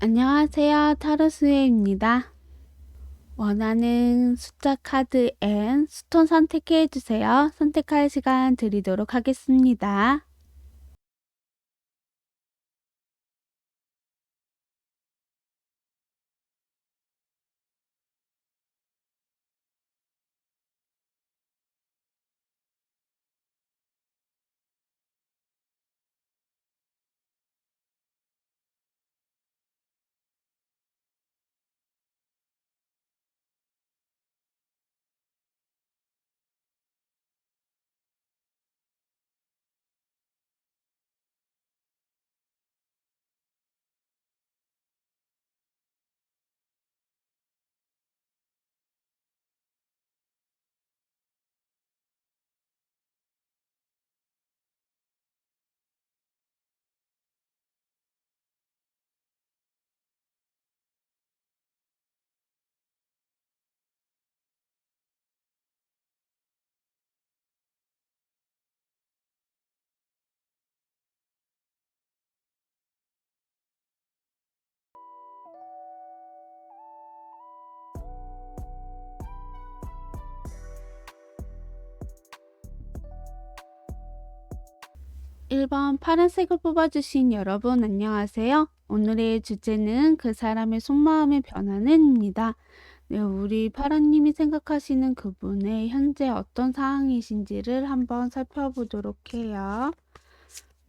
안녕하세요. 타로스웨입니다. 원하는 숫자 카드 앤 스톤 선택해 주세요. 선택할 시간 드리도록 하겠습니다. 일 번 파란색을 뽑아주신 여러분 안녕하세요. 오늘의 주제는 그 사람의 속마음의 변화는입니다. 네, 우리 파란님이 생각하시는 그분의 현재 어떤 상황이신지를 한번 살펴보도록 해요.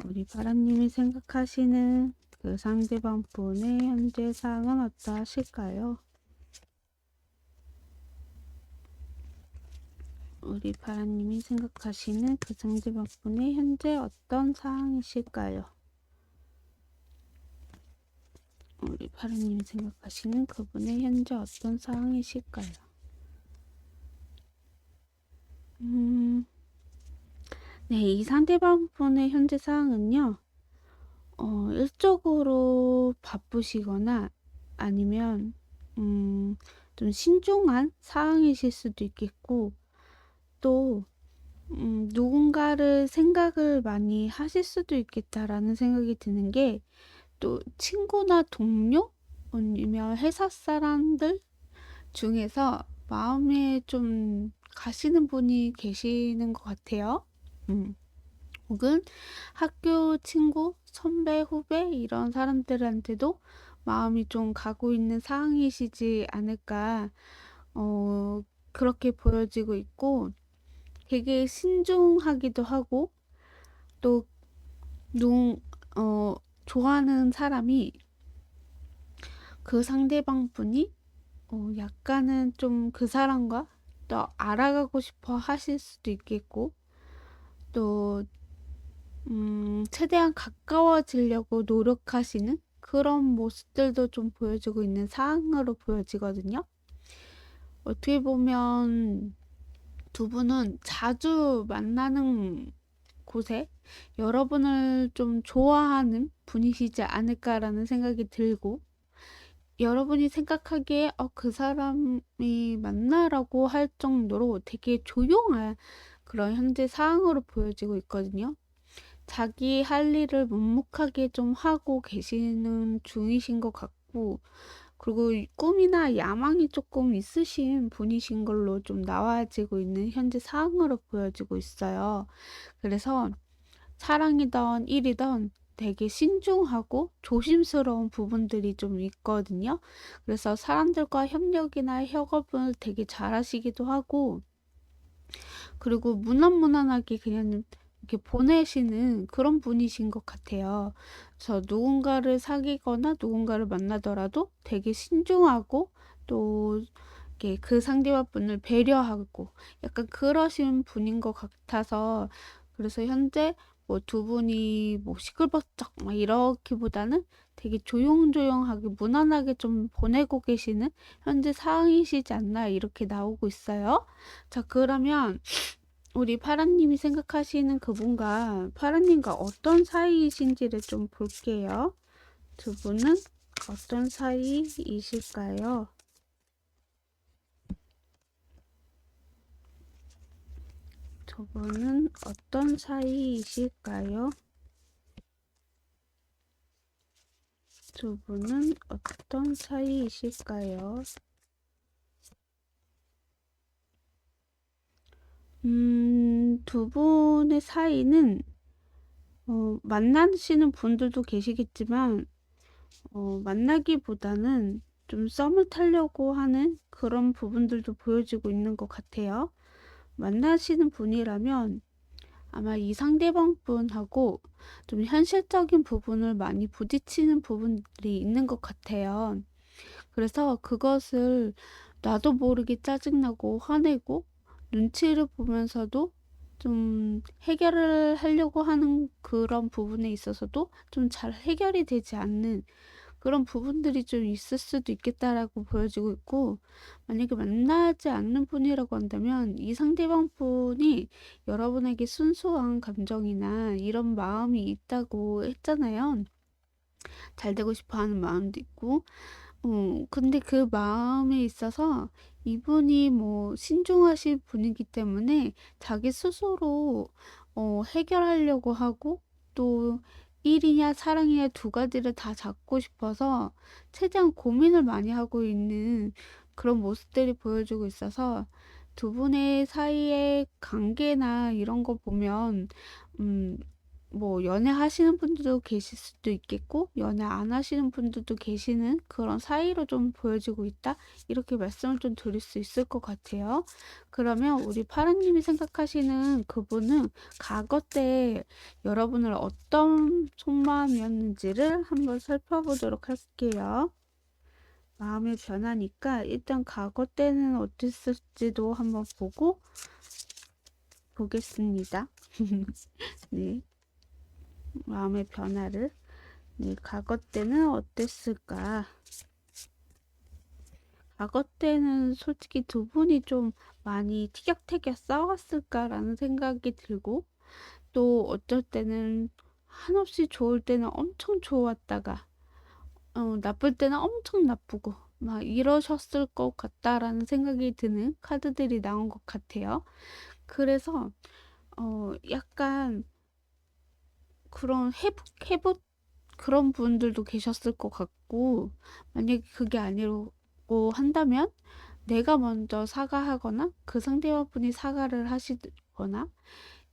우리 파란님이 생각하시는 그 상대방 분의 현재 상황은 어떠하실까요? 우리 파란님이 생각하시는 그 상대방 분의 현재 어떤 상황이실까요? 우리 파란님이 생각하시는 그분의 현재 어떤 상황이실까요? 네, 이 상대방 분의 현재 상황은요. 일적으로 바쁘시거나 아니면 좀 신중한 상황이실 수도 있겠고 또 누군가를 생각을 많이 하실 수도 있겠다라는 생각이 드는 게 또 친구나 동료 아니면 회사 사람들 중에서 마음에 좀 가시는 분이 계시는 것 같아요. 혹은 학교 친구, 선배, 후배 이런 사람들한테도 마음이 좀 가고 있는 상황이시지 않을까 그렇게 보여지고 있고 되게 신중하기도 하고 또 누, 어, 좋아하는 사람이 그 상대방 분이 약간은 좀 그 사람과 또 알아가고 싶어 하실 수도 있겠고 또 최대한 가까워지려고 노력하시는 그런 모습들도 좀 보여주고 있는 상황으로 보여지거든요. 어떻게 보면 두 분은 자주 만나는 곳에 여러분을 좀 좋아하는 분이시지 않을까라는 생각이 들고 여러분이 생각하기에 그 사람이 맞나라고 할 정도로 되게 조용한 그런 현재 상황으로 보여지고 있거든요. 자기 할 일을 묵묵하게 좀 하고 계시는 중이신 것 같고 그리고 꿈이나 야망이 조금 있으신 분이신 걸로 좀 나와지고 있는 현재 상황으로 보여지고 있어요. 그래서 사랑이든 일이든 되게 신중하고 조심스러운 부분들이 좀 있거든요. 그래서 사람들과 협력이나 협업을 되게 잘하시기도 하고 그리고 무난무난하게 그냥 이렇게 보내시는 그런 분이신 것 같아요. 그래서 누군가를 사귀거나 누군가를 만나더라도 되게 신중하고 또 이렇게 그 상대방 분을 배려하고 약간 그러신 분인 것 같아서 그래서 현재 뭐 두 분이 뭐 시끌벅적 막 이렇기보다는 되게 조용조용하게 무난하게 좀 보내고 계시는 현재 상황이시지 않나 이렇게 나오고 있어요. 자, 그러면 우리 파라님이 생각하시는 그분과 파라님과 어떤 사이이신지를 좀 볼게요. 두 분은 어떤 사이이실까요? 두 분은 어떤 사이이실까요? 두 분은 어떤 사이이실까요? 두 분의 사이는 만나시는 분들도 계시겠지만 만나기보다는 좀 썸을 타려고 하는 그런 부분들도 보여지고 있는 것 같아요. 만나시는 분이라면 아마 이 상대방 분하고 좀 현실적인 부분을 많이 부딪히는 부분들이 있는 것 같아요. 그래서 그것을 나도 모르게 짜증나고 화내고 눈치를 보면서도 좀 해결을 하려고 하는 그런 부분에 있어서도 좀 잘 해결이 되지 않는 그런 부분들이 좀 있을 수도 있겠다라고 보여지고 있고, 만약에 만나지 않는 분이라고 한다면 이 상대방 분이 여러분에게 순수한 감정이나 이런 마음이 있다고 했잖아요. 잘 되고 싶어 하는 마음도 있고, 근데 그 마음에 있어서 이분이 뭐 신중하신 분이기 때문에 자기 스스로 해결하려고 하고, 또 일이냐 사랑이냐 두 가지를 다 잡고 싶어서 최대한 고민을 많이 하고 있는 그런 모습들이 보여주고 있어서 두 분의 사이의 관계나 이런 거 보면 음, 뭐 연애하시는 분들도 계실 수도 있겠고 연애 안 하시는 분들도 계시는 그런 사이로 좀 보여지고 있다 이렇게 말씀을 좀 드릴 수 있을 것 같아요. 그러면 우리 파랑님이 생각하시는 그분은 과거 때 여러분을 어떤 속마음이었는지를 한번 살펴보도록 할게요. 마음의 변화니까 일단 과거 때는 어땠을지도 한번 보고 보겠습니다. 네. 마음의 변화를. 네, 과거 때는 어땠을까? 과거 때는 솔직히 두 분이 좀 많이 티격태격 싸웠을까라는 생각이 들고, 또 어쩔 때는 한없이 좋을 때는 엄청 좋았다가, 나쁠 때는 엄청 나쁘고, 막 이러셨을 것 같다라는 생각이 드는 카드들이 나온 것 같아요. 그래서, 약간 그런 회복 그런 분들도 계셨을 것 같고, 만약에 그게 아니라고 한다면 내가 먼저 사과하거나 그 상대방분이 사과를 하시거나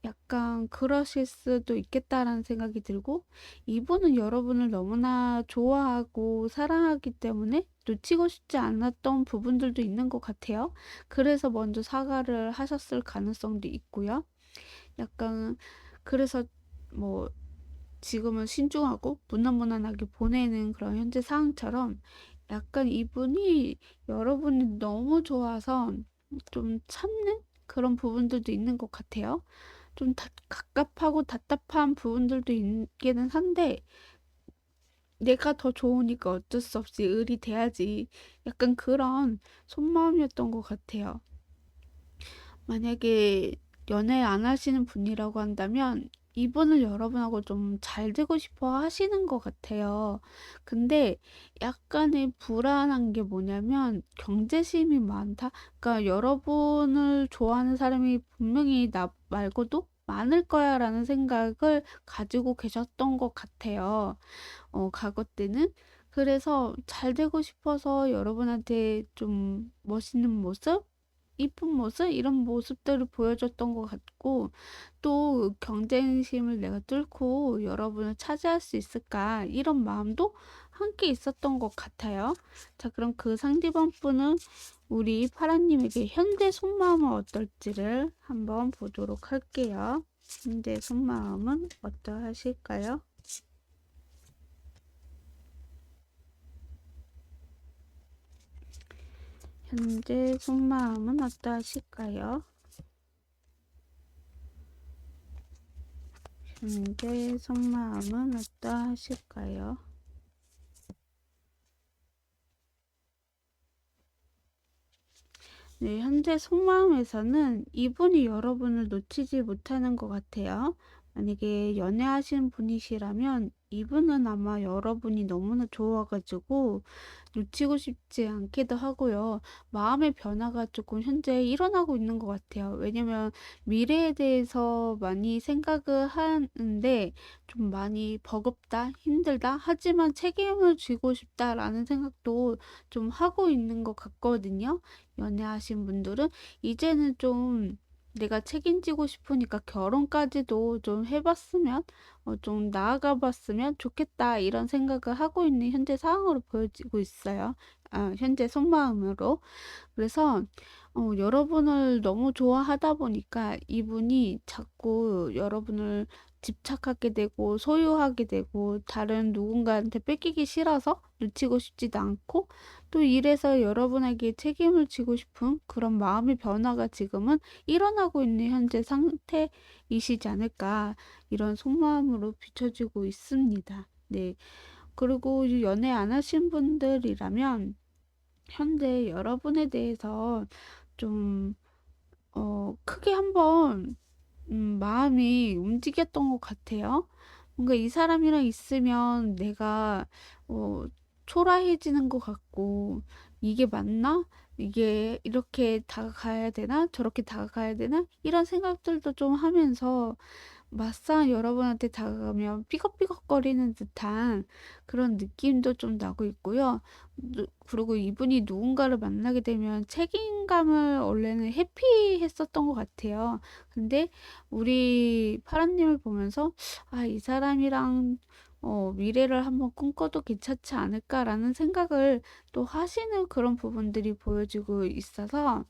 약간 그러실 수도 있겠다라는 생각이 들고, 이분은 여러분을 너무나 좋아하고 사랑하기 때문에 놓치고 싶지 않았던 부분들도 있는 것 같아요. 그래서 먼저 사과를 하셨을 가능성도 있고요. 약간 그래서 뭐 지금은 신중하고 무난무난하게 보내는 그런 현재 상황처럼 약간 이분이 여러분이 너무 좋아서 좀 참는 그런 부분들도 있는 것 같아요. 좀 갑갑하고 답답한 부분들도 있기는 한데 내가 더 좋으니까 어쩔 수 없이 을이 돼야지. 약간 그런 속마음이었던 것 같아요. 만약에 연애 안 하시는 분이라고 한다면 이분을 여러분하고 좀 잘 되고 싶어 하시는 것 같아요. 근데 약간의 불안한 게 뭐냐면 경제심이 많다. 그러니까 여러분을 좋아하는 사람이 분명히 나 말고도 많을 거야라는 생각을 가지고 계셨던 것 같아요. 과거 때는. 그래서 잘 되고 싶어서 여러분한테 좀 멋있는 모습? 이쁜 모습? 이런 모습들을 보여줬던 것 같고, 또 경쟁심을 내가 뚫고 여러분을 차지할 수 있을까? 이런 마음도 함께 있었던 것 같아요. 자, 그럼 그 상대방 분은 우리 파라님에게 현재 속마음은 어떨지를 한번 보도록 할게요. 현재 속마음은 어떠하실까요? 현재 속마음은 어떠하실까요? 현재 속마음은 어떠하실까요? 네, 현재 속마음에서는 이분이 여러분을 놓치지 못하는 것 같아요. 만약에 연애하시는 분이시라면 이분은 아마 여러분이 너무나 좋아가지고 놓치고 싶지 않기도 하고요. 마음의 변화가 조금 현재 일어나고 있는 것 같아요. 왜냐면 미래에 대해서 많이 생각을 하는데 좀 많이 버겁다, 힘들다, 하지만 책임을 지고 싶다라는 생각도 좀 하고 있는 것 같거든요. 연애하신 분들은 이제는 좀 내가 책임지고 싶으니까 결혼까지도 좀 해봤으면, 좀 나아가 봤으면 좋겠다, 이런 생각을 하고 있는 현재 상황으로 보여지고 있어요. 현재 속마음으로. 그래서 여러분을 너무 좋아하다 보니까 이분이 자꾸 여러분을 집착하게 되고 소유하게 되고 다른 누군가한테 뺏기기 싫어서 놓치고 싶지도 않고 또 이래서 여러분에게 책임을 지고 싶은 그런 마음의 변화가 지금은 일어나고 있는 현재 상태이시지 않을까, 이런 속마음으로 비춰지고 있습니다. 네. 그리고 연애 안 하신 분들이라면 현재 여러분에 대해서 좀 크게 한번 마음이 움직였던 것 같아요. 뭔가 이 사람이랑 있으면 내가 어 초라해지는 것 같고 '이게 맞나? 이게 이렇게 다가가야 되나? 저렇게 다가가야 되나?' 이런 생각들도 좀 하면서 막상 여러분한테 다가가면 삐걱삐걱거리는 듯한 그런 느낌도 좀 나고 있고요. 그리고 이분이 누군가를 만나게 되면 책임감을 원래는 회피했었던 것 같아요. 근데 우리 파라님을 보면서 '아, 이 사람이랑 미래를 한번 꿈꿔도 괜찮지 않을까.'라는 생각을 또 하시는 그런 부분들이 보여지고 있어서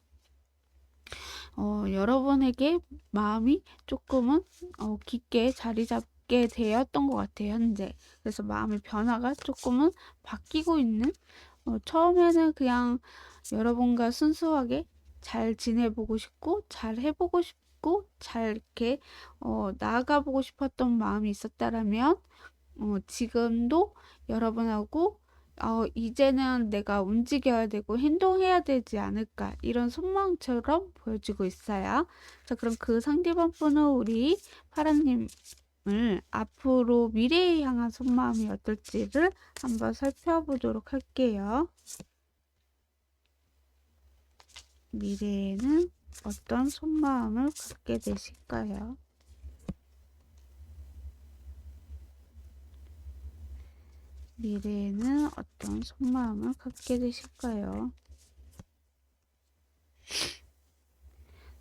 여러분에게 마음이 조금은 깊게 자리 잡게 되었던 것 같아요, 현재. 그래서 마음의 변화가 조금은 바뀌고 있는, 처음에는 그냥 여러분과 순수하게 잘 지내보고 싶고, 잘 해보고 싶고, 잘 이렇게 나아가보고 싶었던 마음이 있었다라면, 지금도 여러분하고 이제는 내가 움직여야 되고 행동해야 되지 않을까, 이런 속마음처럼 보여지고 있어요. 자, 그럼 그 상대방 분은 우리 파라님을 앞으로 미래에 향한 속마음이 어떨지를 한번 살펴보도록 할게요. 미래에는 어떤 속마음을 갖게 되실까요? 미래에는 어떤 속마음을 갖게 되실까요?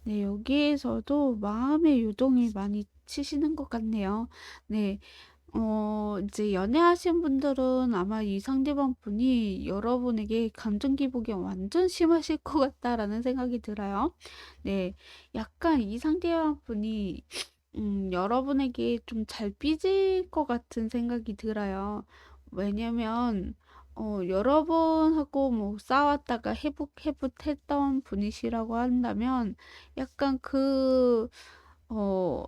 네, 여기에서도 마음의 요동이 많이 치시는 것 같네요. 네, 이제 연애하신 분들은 아마 이 상대방 분이 여러분에게 감정 기복이 완전 심하실 것 같다라는 생각이 들어요. 네, 약간 이 상대방 분이 여러분에게 좀 잘 삐질 것 같은 생각이 들어요. 왜냐면 여러분하고 뭐 싸웠다가 해붓했던 분이시라고 한다면 약간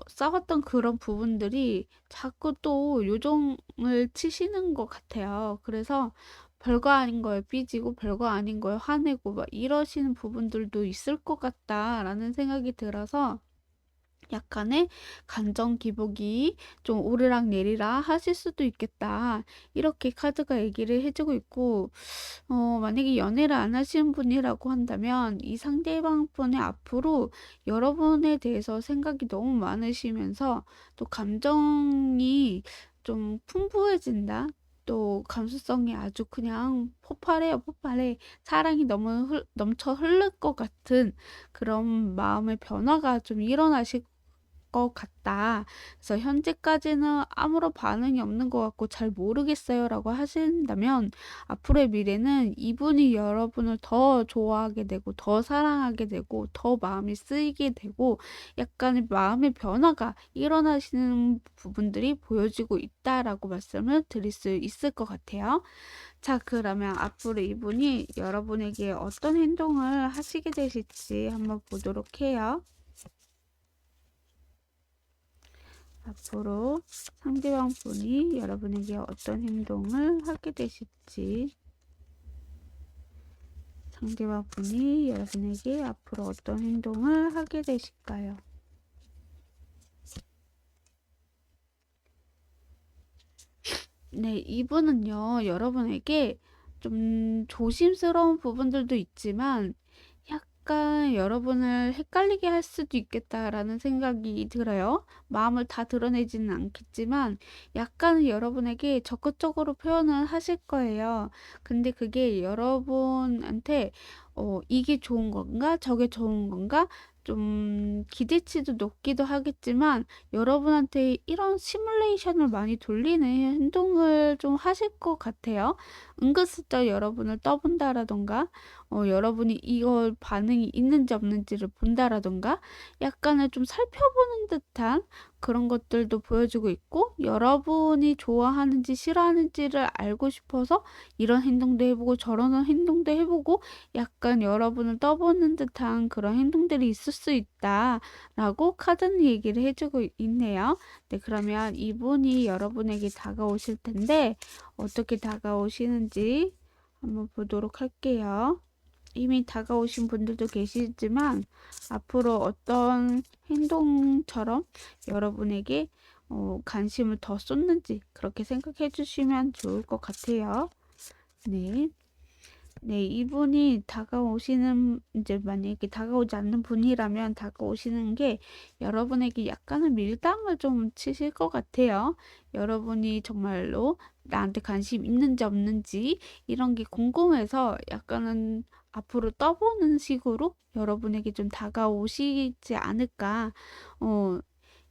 싸웠던 그런 부분들이 자꾸 또 요정을 치시는 것 같아요. 그래서 별거 아닌 거에 삐지고 별거 아닌 거에 화내고 막 이러시는 부분들도 있을 것 같다라는 생각이 들어서 약간의 감정 기복이 좀 오르락내리락 하실 수도 있겠다, 이렇게 카드가 얘기를 해주고 있고, 만약에 연애를 안 하시는 분이라고 한다면 이 상대방 분의 앞으로 여러분에 대해서 생각이 너무 많으시면서 또 감정이 좀 풍부해진다, 또 감수성이 아주 그냥 폭발해요, 폭발해. 사랑이 너무 넘쳐 흐를 것 같은 그런 마음의 변화가 좀 일어나실 것 같다. 그래서 현재까지는 아무런 반응이 없는 것 같고 잘 모르겠어요라고 하신다면 앞으로의 미래는 이분이 여러분을 더 좋아하게 되고 더 사랑하게 되고 더 마음이 쓰이게 되고 약간의 마음의 변화가 일어나시는 부분들이 보여지고 있다라고 말씀을 드릴 수 있을 것 같아요. 자, 그러면 앞으로 이분이 여러분에게 어떤 행동을 하시게 되실지 한번 보도록 해요. 앞으로 상대방 분이 여러분에게 어떤 행동을 하게 되실지, 상대방 분이 여러분에게 앞으로 어떤 행동을 하게 되실까요? 네, 이분은요, 여러분에게 좀 조심스러운 부분들도 있지만 약간 여러분을 헷갈리게 할 수도 있겠다라는 생각이 들어요. 마음을 다 드러내지는 않겠지만 약간 여러분에게 적극적으로 표현을 하실 거예요. 근데 그게 여러분한테 이게 좋은 건가? 저게 좋은 건가? 좀 기대치도 높기도 하겠지만 여러분한테 이런 시뮬레이션을 많이 돌리는 행동을 좀 하실 것 같아요. 은근슬쩍 여러분을 떠본다라던가 여러분이 이걸 반응이 있는지 없는지를 본다라던가 약간의 좀 살펴보는 듯한 그런 것들도 보여주고 있고 여러분이 좋아하는지 싫어하는지를 알고 싶어서 이런 행동도 해보고 저런 행동도 해보고 약간 여러분을 떠보는 듯한 그런 행동들이 있을 수 있다라고 카드는 얘기를 해주고 있네요. 네, 그러면 이분이 여러분에게 다가오실 텐데 어떻게 다가오시는지 한번 보도록 할게요. 이미 다가오신 분들도 계시지만 앞으로 어떤 행동처럼 여러분에게 관심을 더 쏟는지 그렇게 생각해 주시면 좋을 것 같아요. 네. 네, 이분이 다가오시는, 이제 만약에 다가오지 않는 분이라면 다가오시는 게 여러분에게 약간의 밀당을 좀 치실 것 같아요. 여러분이 정말로 나한테 관심 있는지 없는지 이런 게 궁금해서 약간은 앞으로 떠보는 식으로 여러분에게 좀 다가오시지 않을까. 어,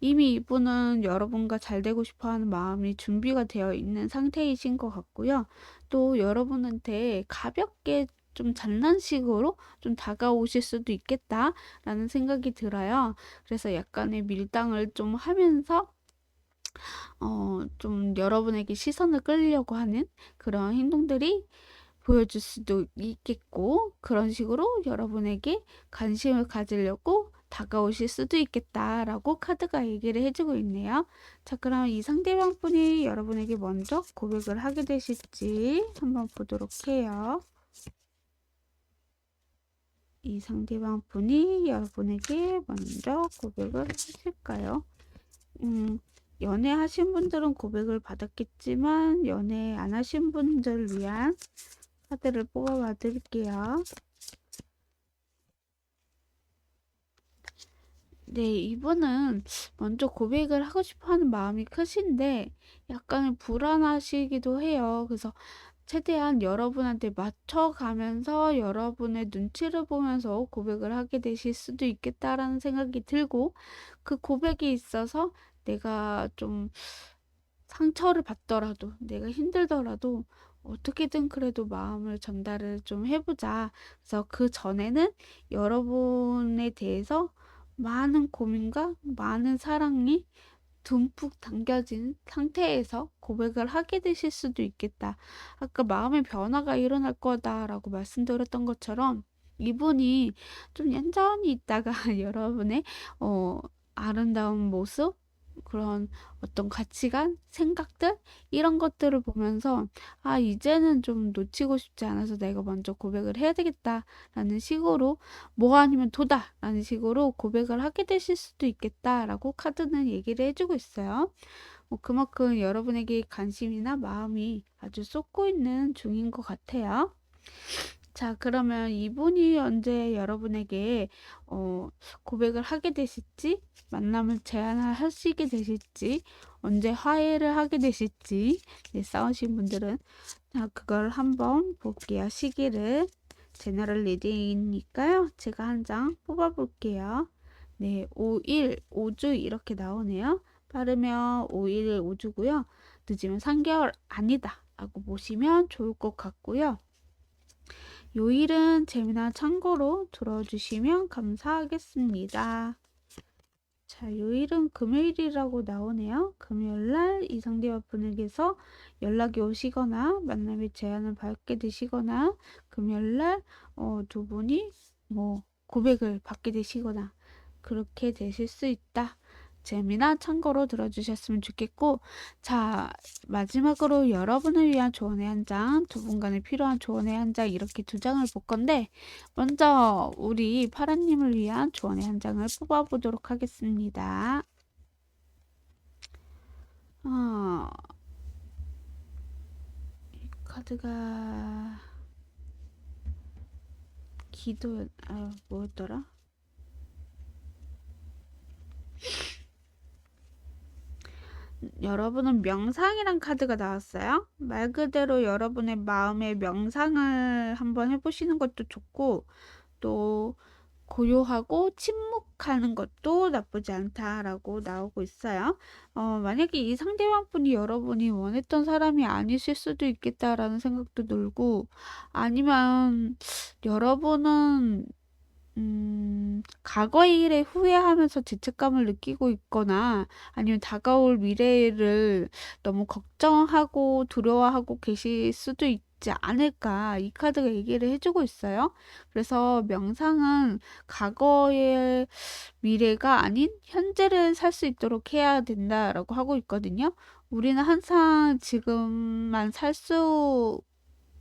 이미 이분은 여러분과 잘 되고 싶어 하는 마음이 준비가 되어 있는 상태이신 것 같고요. 또 여러분한테 가볍게 좀 장난식으로 좀 다가오실 수도 있겠다라는 생각이 들어요. 그래서 약간의 밀당을 좀 하면서 좀 여러분에게 시선을 끌려고 하는 그런 행동들이 보여줄 수도 있겠고 그런 식으로 여러분에게 관심을 가지려고 다가오실 수도 있겠다라고 카드가 얘기를 해주고 있네요. 자, 그럼 이 상대방 분이 여러분에게 먼저 고백을 하게 되실지 한번 보도록 해요. 이 상대방 분이 여러분에게 먼저 고백을 하실까요? 연애하신 분들은 고백을 받았겠지만 연애 안 하신 분들 위한 카드를 뽑아봐 드릴게요. 네, 이분은 먼저 고백을 하고 싶어 하는 마음이 크신데 약간 불안하시기도 해요. 그래서 최대한 여러분한테 맞춰가면서 여러분의 눈치를 보면서 고백을 하게 되실 수도 있겠다라는 생각이 들고 그 고백에 있어서 내가 좀 상처를 받더라도 내가 힘들더라도 어떻게든 그래도 마음을 전달을 좀 해보자. 그래서 그 전에는 여러분에 대해서 많은 고민과 많은 사랑이 듬뿍 담겨진 상태에서 고백을 하게 되실 수도 있겠다. 아까 마음의 변화가 일어날 거다라고 말씀드렸던 것처럼 이분이 좀 얌전히 있다가 여러분의 어, 아름다운 모습, 그런 어떤 가치관, 생각들 이런 것들을 보면서 아 이제는 좀 놓치고 싶지 않아서 내가 먼저 고백을 해야 되겠다라는 식으로 뭐 아니면 도다라는 식으로 고백을 하게 되실 수도 있겠다라고 카드는 얘기를 해주고 있어요. 그만큼 여러분에게 관심이나 마음이 아주 쏟고 있는 중인 것 같아요. 자, 그러면 이분이 언제 여러분에게 고백을 하게 되실지, 만남을 제안을 하시게 되실지, 언제 화해를 하게 되실지, 네, 싸우신 분들은 자, 그걸 한번 볼게요. 시기를 제너럴 리딩이니까요. 제가 한 장 뽑아볼게요. 네, 5일, 5주 이렇게 나오네요. 빠르면 5일, 5주고요. 늦으면 3개월 아니다 라고 보시면 좋을 것 같고요. 요일은 재미난 참고로 들어주시면 감사하겠습니다. 자, 요일은 금요일이라고 나오네요. 금요일날 이 상대와 분에게서 연락이 오시거나 만남의 제안을 받게 되시거나 금요일날 두 분이 뭐 고백을 받게 되시거나 그렇게 되실 수 있다. 재미나 참고로 들어주셨으면 좋겠고 자 마지막으로 여러분을 위한 조언의 한 장, 두 분간에 필요한 조언의 한 장 이렇게 두 장을 볼 건데 먼저 우리 파라님을 위한 조언의 한 장을 뽑아보도록 하겠습니다. 어, 카드가 기도, 뭐였더라? 여러분은 명상이란 카드가 나왔어요. 말 그대로 여러분의 마음의 명상을 한번 해보시는 것도 좋고, 또 고요하고 침묵하는 것도 나쁘지 않다라고 나오고 있어요. 만약에 이 상대방분이 여러분이 원했던 사람이 아니실 수도 있겠다라는 생각도 들고, 아니면 여러분은 과거의 일에 후회하면서 죄책감을 느끼고 있거나 아니면 다가올 미래를 너무 걱정하고 두려워하고 계실 수도 있지 않을까. 이 카드가 얘기를 해주고 있어요. 그래서 명상은 과거의 미래가 아닌 현재를 살 수 있도록 해야 된다라고 하고 있거든요. 우리는 항상 지금만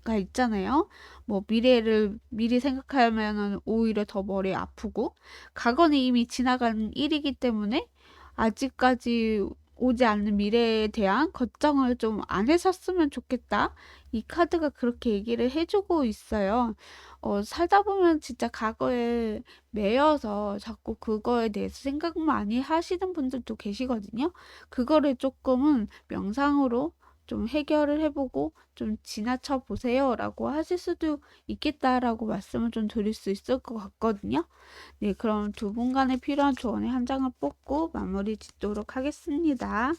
가 있잖아요. 뭐 미래를 미리 생각하면은 오히려 더 머리 아프고 과거는 이미 지나간 일이기 때문에 아직까지 오지 않는 미래에 대한 걱정을 좀 안 하셨으면 좋겠다. 이 카드가 그렇게 얘기를 해주고 있어요. 살다 보면 진짜 과거에 매여서 자꾸 그거에 대해서 생각 많이 하시는 분들도 계시거든요. 그거를 조금은 명상으로 좀 해결을 해보고 좀 지나쳐 보세요라고 하실 수도 있겠다라고 말씀을 좀 드릴 수 있을 것 같거든요. 네, 그럼 두 분 간에 필요한 조언의 한 장을 뽑고 마무리 짓도록 하겠습니다.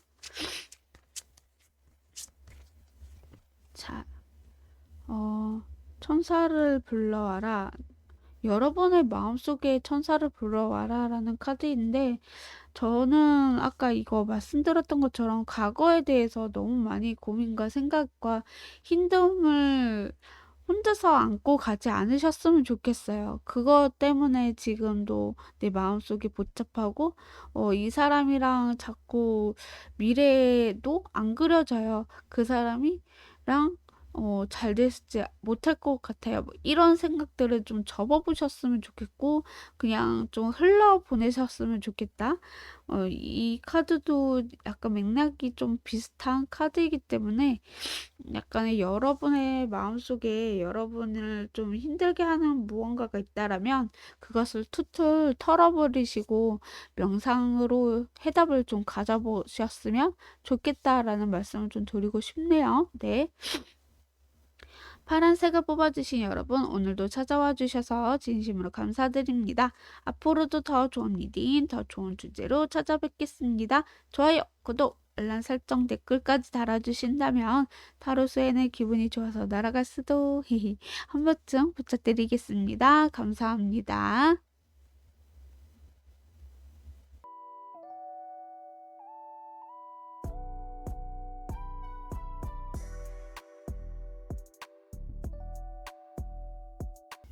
자, 천사를 불러와라. 여러분의 마음속에 천사를 불러와라라는 카드인데, 저는 아까 이거 말씀드렸던 것처럼 과거에 대해서 너무 많이 고민과 생각과 힘듦을 혼자서 안고 가지 않으셨으면 좋겠어요. 그것 때문에 지금도 내 마음속이 복잡하고, 이 사람이랑 자꾸 미래도 안 그려져요. 그 사람이랑 잘 됐지 못할 것 같아요. 뭐 이런 생각들을 좀 접어보셨으면 좋겠고, 그냥 좀 흘러 보내셨으면 좋겠다. 이 카드도 약간 맥락이 좀 비슷한 카드이기 때문에 약간의 여러분의 마음속에 여러분을 좀 힘들게 하는 무언가가 있다라면 그것을 툴툴 털어버리시고 명상으로 해답을 좀 가져보셨으면 좋겠다라는 말씀을 좀 드리고 싶네요. 네. 파란색을 뽑아주신 여러분, 오늘도 찾아와 주셔서 진심으로 감사드립니다. 앞으로도 더 좋은 리딩, 더 좋은 주제로 찾아뵙겠습니다. 좋아요, 구독, 알람 설정, 댓글까지 달아주신다면 타로 수에는 기분이 좋아서 날아갈 수도 한 번쯤 부탁드리겠습니다. 감사합니다.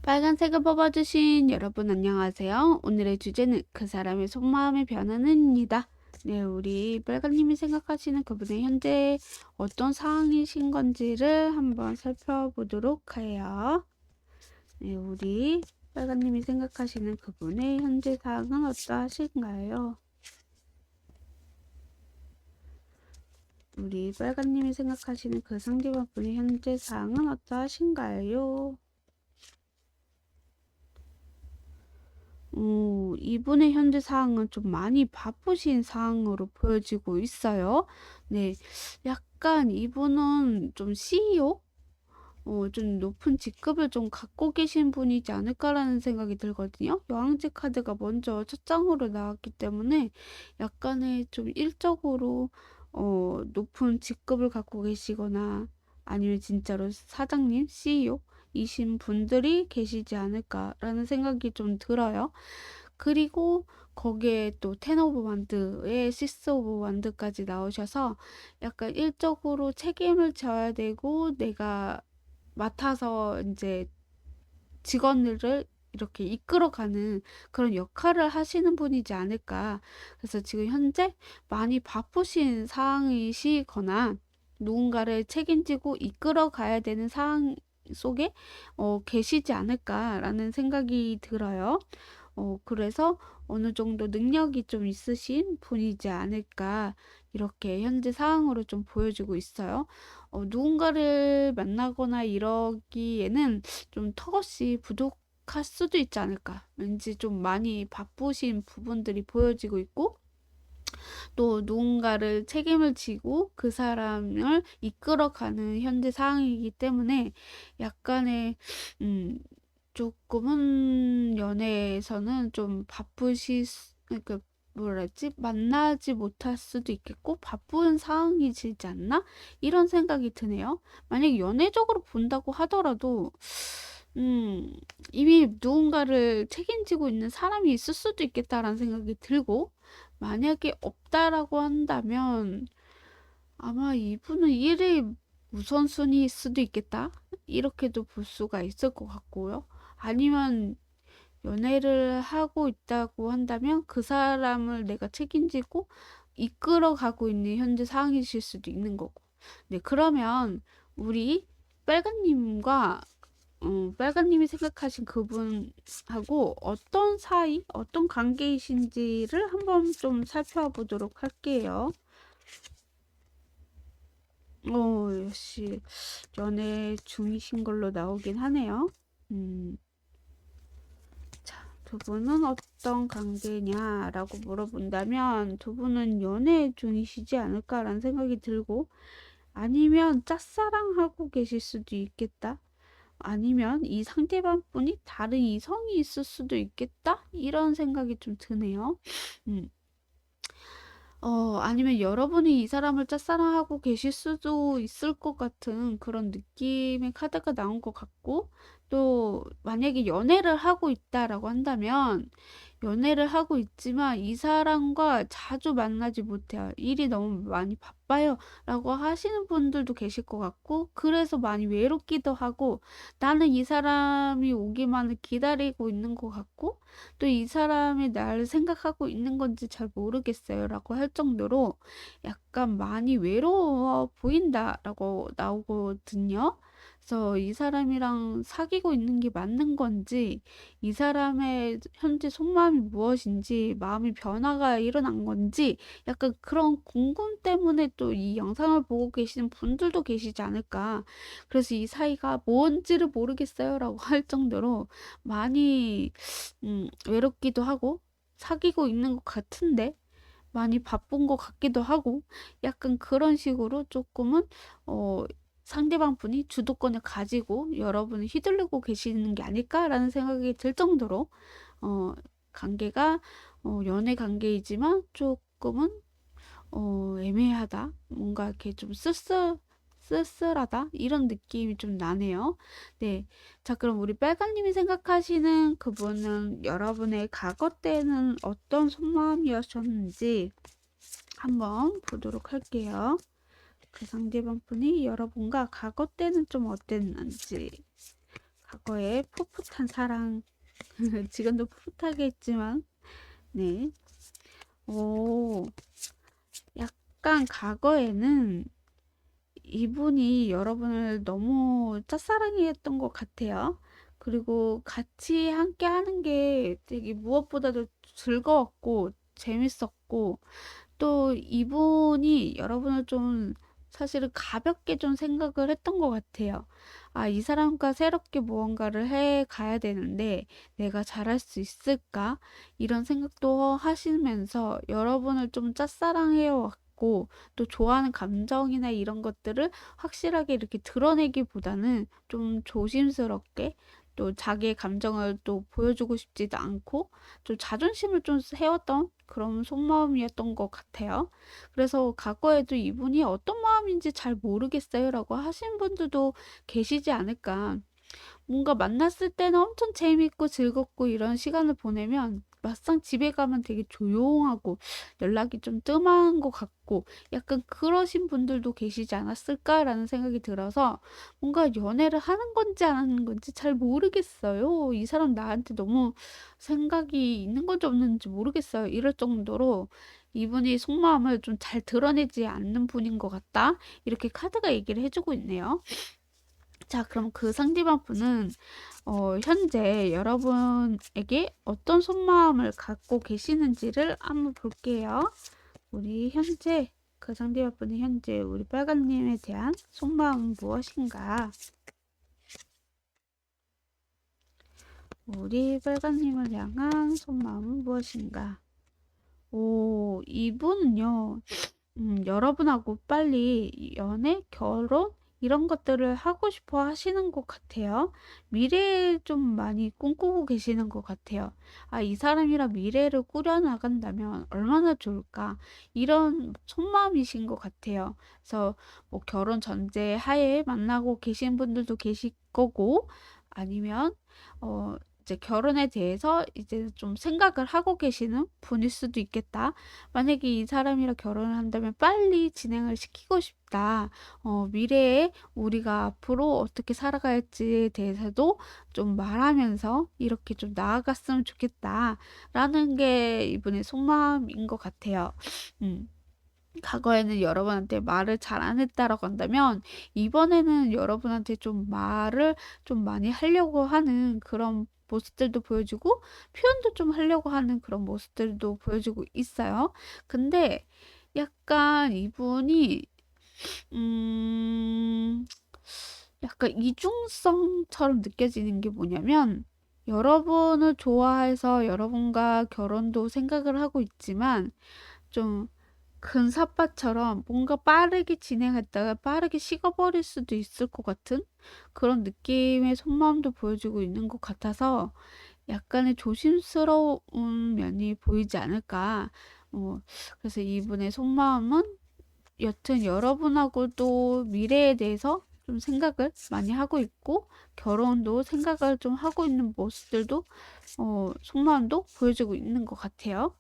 빨간색을 뽑아주신 여러분 안녕하세요. 오늘의 주제는 그 사람의 속마음의 변화는입니다. 네, 우리 빨간님이 생각하시는 그분의 현재 어떤 상황이신 건지를 한번 살펴보도록 해요. 네, 우리 빨간님이 생각하시는 그분의 현재 상황은 어떠하신가요? 우리 빨간님이 생각하시는 그 상대방분의 현재 상황은 어떠하신가요? 이분의 현재 상황은 좀 많이 바쁘신 상황으로 보여지고 있어요. 네, 약간 이분은 좀 CEO? 좀 높은 직급을 좀 갖고 계신 분이지 않을까라는 생각이 들거든요. 여왕제 카드가 먼저 첫 장으로 나왔기 때문에 약간의 좀 일적으로 높은 직급을 갖고 계시거나 아니면 진짜로 사장님, CEO 이신 분들이 계시지 않을까라는 생각이 좀 들어요. 그리고 거기에 또 텐 오브 완드에 시스 오브 완드까지 나오셔서 약간 일적으로 책임을 져야 되고 내가 맡아서 이제 직원들을 이렇게 이끌어가는 그런 역할을 하시는 분이지 않을까. 그래서 지금 현재 많이 바쁘신 상황이시거나 누군가를 책임지고 이끌어 가야 되는 상황 속에 계시지 않을까라는 생각이 들어요. 그래서 어느 정도 능력이 좀 있으신 분이지 않을까. 이렇게 현재 상황으로 좀 보여지고 있어요. 누군가를 만나거나 이러기에는 좀 턱없이 부족할 수도 있지 않을까. 왠지 좀 많이 바쁘신 부분들이 보여지고 있고, 또 누군가를 책임을 지고 그 사람을 이끌어가는 현재 상황이기 때문에 약간의 조금은 연애에서는 좀 그러니까 뭐라 했지? 만나지 못할 수도 있겠고 바쁜 상황이지 않나? 이런 생각이 드네요. 만약에 연애적으로 본다고 하더라도 이미 누군가를 책임지고 있는 사람이 있을 수도 있겠다라는 생각이 들고, 만약에 없다라고 한다면 아마 이분은 일의 우선순위일 수도 있겠다. 이렇게도 볼 수가 있을 것 같고요. 아니면 연애를 하고 있다고 한다면 그 사람을 내가 책임지고 이끌어가고 있는 현재 상황이실 수도 있는 거고. 네, 그러면 우리 빨간님과 빨간님이 생각하신 그분하고 어떤 사이, 어떤 관계이신지를 한번 좀 살펴보도록 할게요. 역시 연애 중이신 걸로 나오긴 하네요. 자, 두 분은 어떤 관계냐라고 물어본다면 두 분은 연애 중이시지 않을까라는 생각이 들고, 아니면 짝사랑하고 계실 수도 있겠다. 아니면 이 상대방 분이 다른 이성이 있을 수도 있겠다. 이런 생각이 좀 드네요. 음. 아니면 여러분이 이 사람을 짝사랑하고 계실 수도 있을 것 같은 그런 느낌의 카드가 나온 것 같고, 또 만약에 연애를 하고 있다라고 한다면 연애를 하고 있지만 이 사람과 자주 만나지 못해요. 일이 너무 많이 바빠요. 라고 하시는 분들도 계실 것 같고, 그래서 많이 외롭기도 하고, 나는 이 사람이 오기만을 기다리고 있는 것 같고, 또 이 사람이 나를 생각하고 있는 건지 잘 모르겠어요. 라고 할 정도로 약간 많이 외로워 보인다라고 나오거든요. 그래서 이 사람이랑 사귀고 있는 게 맞는 건지, 이 사람의 현재 속마음이 무엇인지, 마음의 변화가 일어난 건지, 약간 그런 궁금 때문에 또 이 영상을 보고 계시는 분들도 계시지 않을까. 그래서 이 사이가 뭔지를 모르겠어요. 라고 할 정도로 많이 외롭기도 하고, 사귀고 있는 것 같은데, 많이 바쁜 것 같기도 하고, 약간 그런 식으로 조금은, 상대방 분이 주도권을 가지고 여러분을 휘둘르고 계시는 게 아닐까라는 생각이 들 정도로, 관계가, 연애 관계이지만 조금은, 애매하다. 뭔가 이렇게 좀 쓸쓸하다. 이런 느낌이 좀 나네요. 네. 자, 그럼 우리 빨간님이 생각하시는 그분은 여러분의 과거 때는 어떤 속마음이었는지 한번 보도록 할게요. 그 상대방 분이 여러분과 과거 때는 좀 어땠는지, 과거에 풋풋한 사랑, 지금도 풋풋하게 했지만, 네. 약간 과거에는 이분이 여러분을 너무 짝사랑했던 것 같아요. 그리고 같이 함께 하는 게 되게 무엇보다도 즐거웠고 재밌었고, 또 이분이 여러분을 좀 사실은 가볍게 좀 생각을 했던 것 같아요. 아, 이 사람과 새롭게 무언가를 해 가야 되는데 내가 잘할 수 있을까? 이런 생각도 하시면서 여러분을 좀 짝사랑해 왔고, 또 좋아하는 감정이나 이런 것들을 확실하게 이렇게 드러내기보다는 좀 조심스럽게, 또 자기의 감정을 또 보여주고 싶지도 않고 좀 자존심을 좀 세웠던 그런 속마음이었던 것 같아요. 그래서 과거에도 이분이 어떤 마음인지 잘 모르겠어요 라고 하신 분들도 계시지 않을까. 뭔가 만났을 때는 엄청 재밌고 즐겁고 이런 시간을 보내면 막상 집에 가면 되게 조용하고 연락이 좀 뜸한 것 같고, 약간 그러신 분들도 계시지 않았을까라는 생각이 들어서 뭔가 연애를 하는 건지 안 하는 건지 잘 모르겠어요. 이 사람 나한테 너무 생각이 있는 건지 없는지 모르겠어요. 이럴 정도로 이분이 속마음을 좀 잘 드러내지 않는 분인 것 같다. 이렇게 카드가 얘기를 해주고 있네요. 자, 그럼 그 상대방 분은 현재 여러분에게 어떤 속마음을 갖고 계시는지를 한번 볼게요. 우리 현재 그 상대방분이 현재 우리 빨간님에 대한 속마음은 무엇인가? 우리 빨간님을 향한 속마음은 무엇인가? 오, 이분은요, 여러분하고 빨리 연애, 결혼, 이런 것들을 하고 싶어 하시는 것 같아요. 미래에 좀 많이 꿈꾸고 계시는 것 같아요. 아, 이 사람이랑 미래를 꾸려나간다면 얼마나 좋을까? 이런 속마음이신 것 같아요. 그래서 뭐 결혼 전제 하에 만나고 계신 분들도 계실 거고, 아니면, 이제 결혼에 대해서 이제 좀 생각을 하고 계시는 분일 수도 있겠다. 만약에 이 사람이랑 결혼을 한다면 빨리 진행을 시키고 싶다. 미래에 우리가 앞으로 어떻게 살아갈지에 대해서도 좀 말하면서 이렇게 좀 나아갔으면 좋겠다. 라는 게 이분의 속마음인 것 같아요. 음. 과거에는 여러분한테 말을 잘 안 했다라고 한다면 이번에는 여러분한테 좀 말을 좀 많이 하려고 하는 그런 모습들도 보여주고 표현도 좀 하려고 하는 그런 모습들도 보여주고 있어요. 근데 약간 이분이 음 약간 이중성처럼 느껴지는 게 뭐냐면 여러분을 좋아해서 여러분과 결혼도 생각을 하고 있지만 좀 큰 삿바처럼 뭔가 빠르게 진행했다가 빠르게 식어버릴 수도 있을 것 같은 그런 느낌의 속마음도 보여주고 있는 것 같아서 약간의 조심스러운 면이 보이지 않을까. 어, 그래서 이분의 속마음은 여튼 여러분하고도 미래에 대해서 좀 생각을 많이 하고 있고 결혼도 생각을 좀 하고 있는 모습들도 속마음도 보여주고 있는 것 같아요.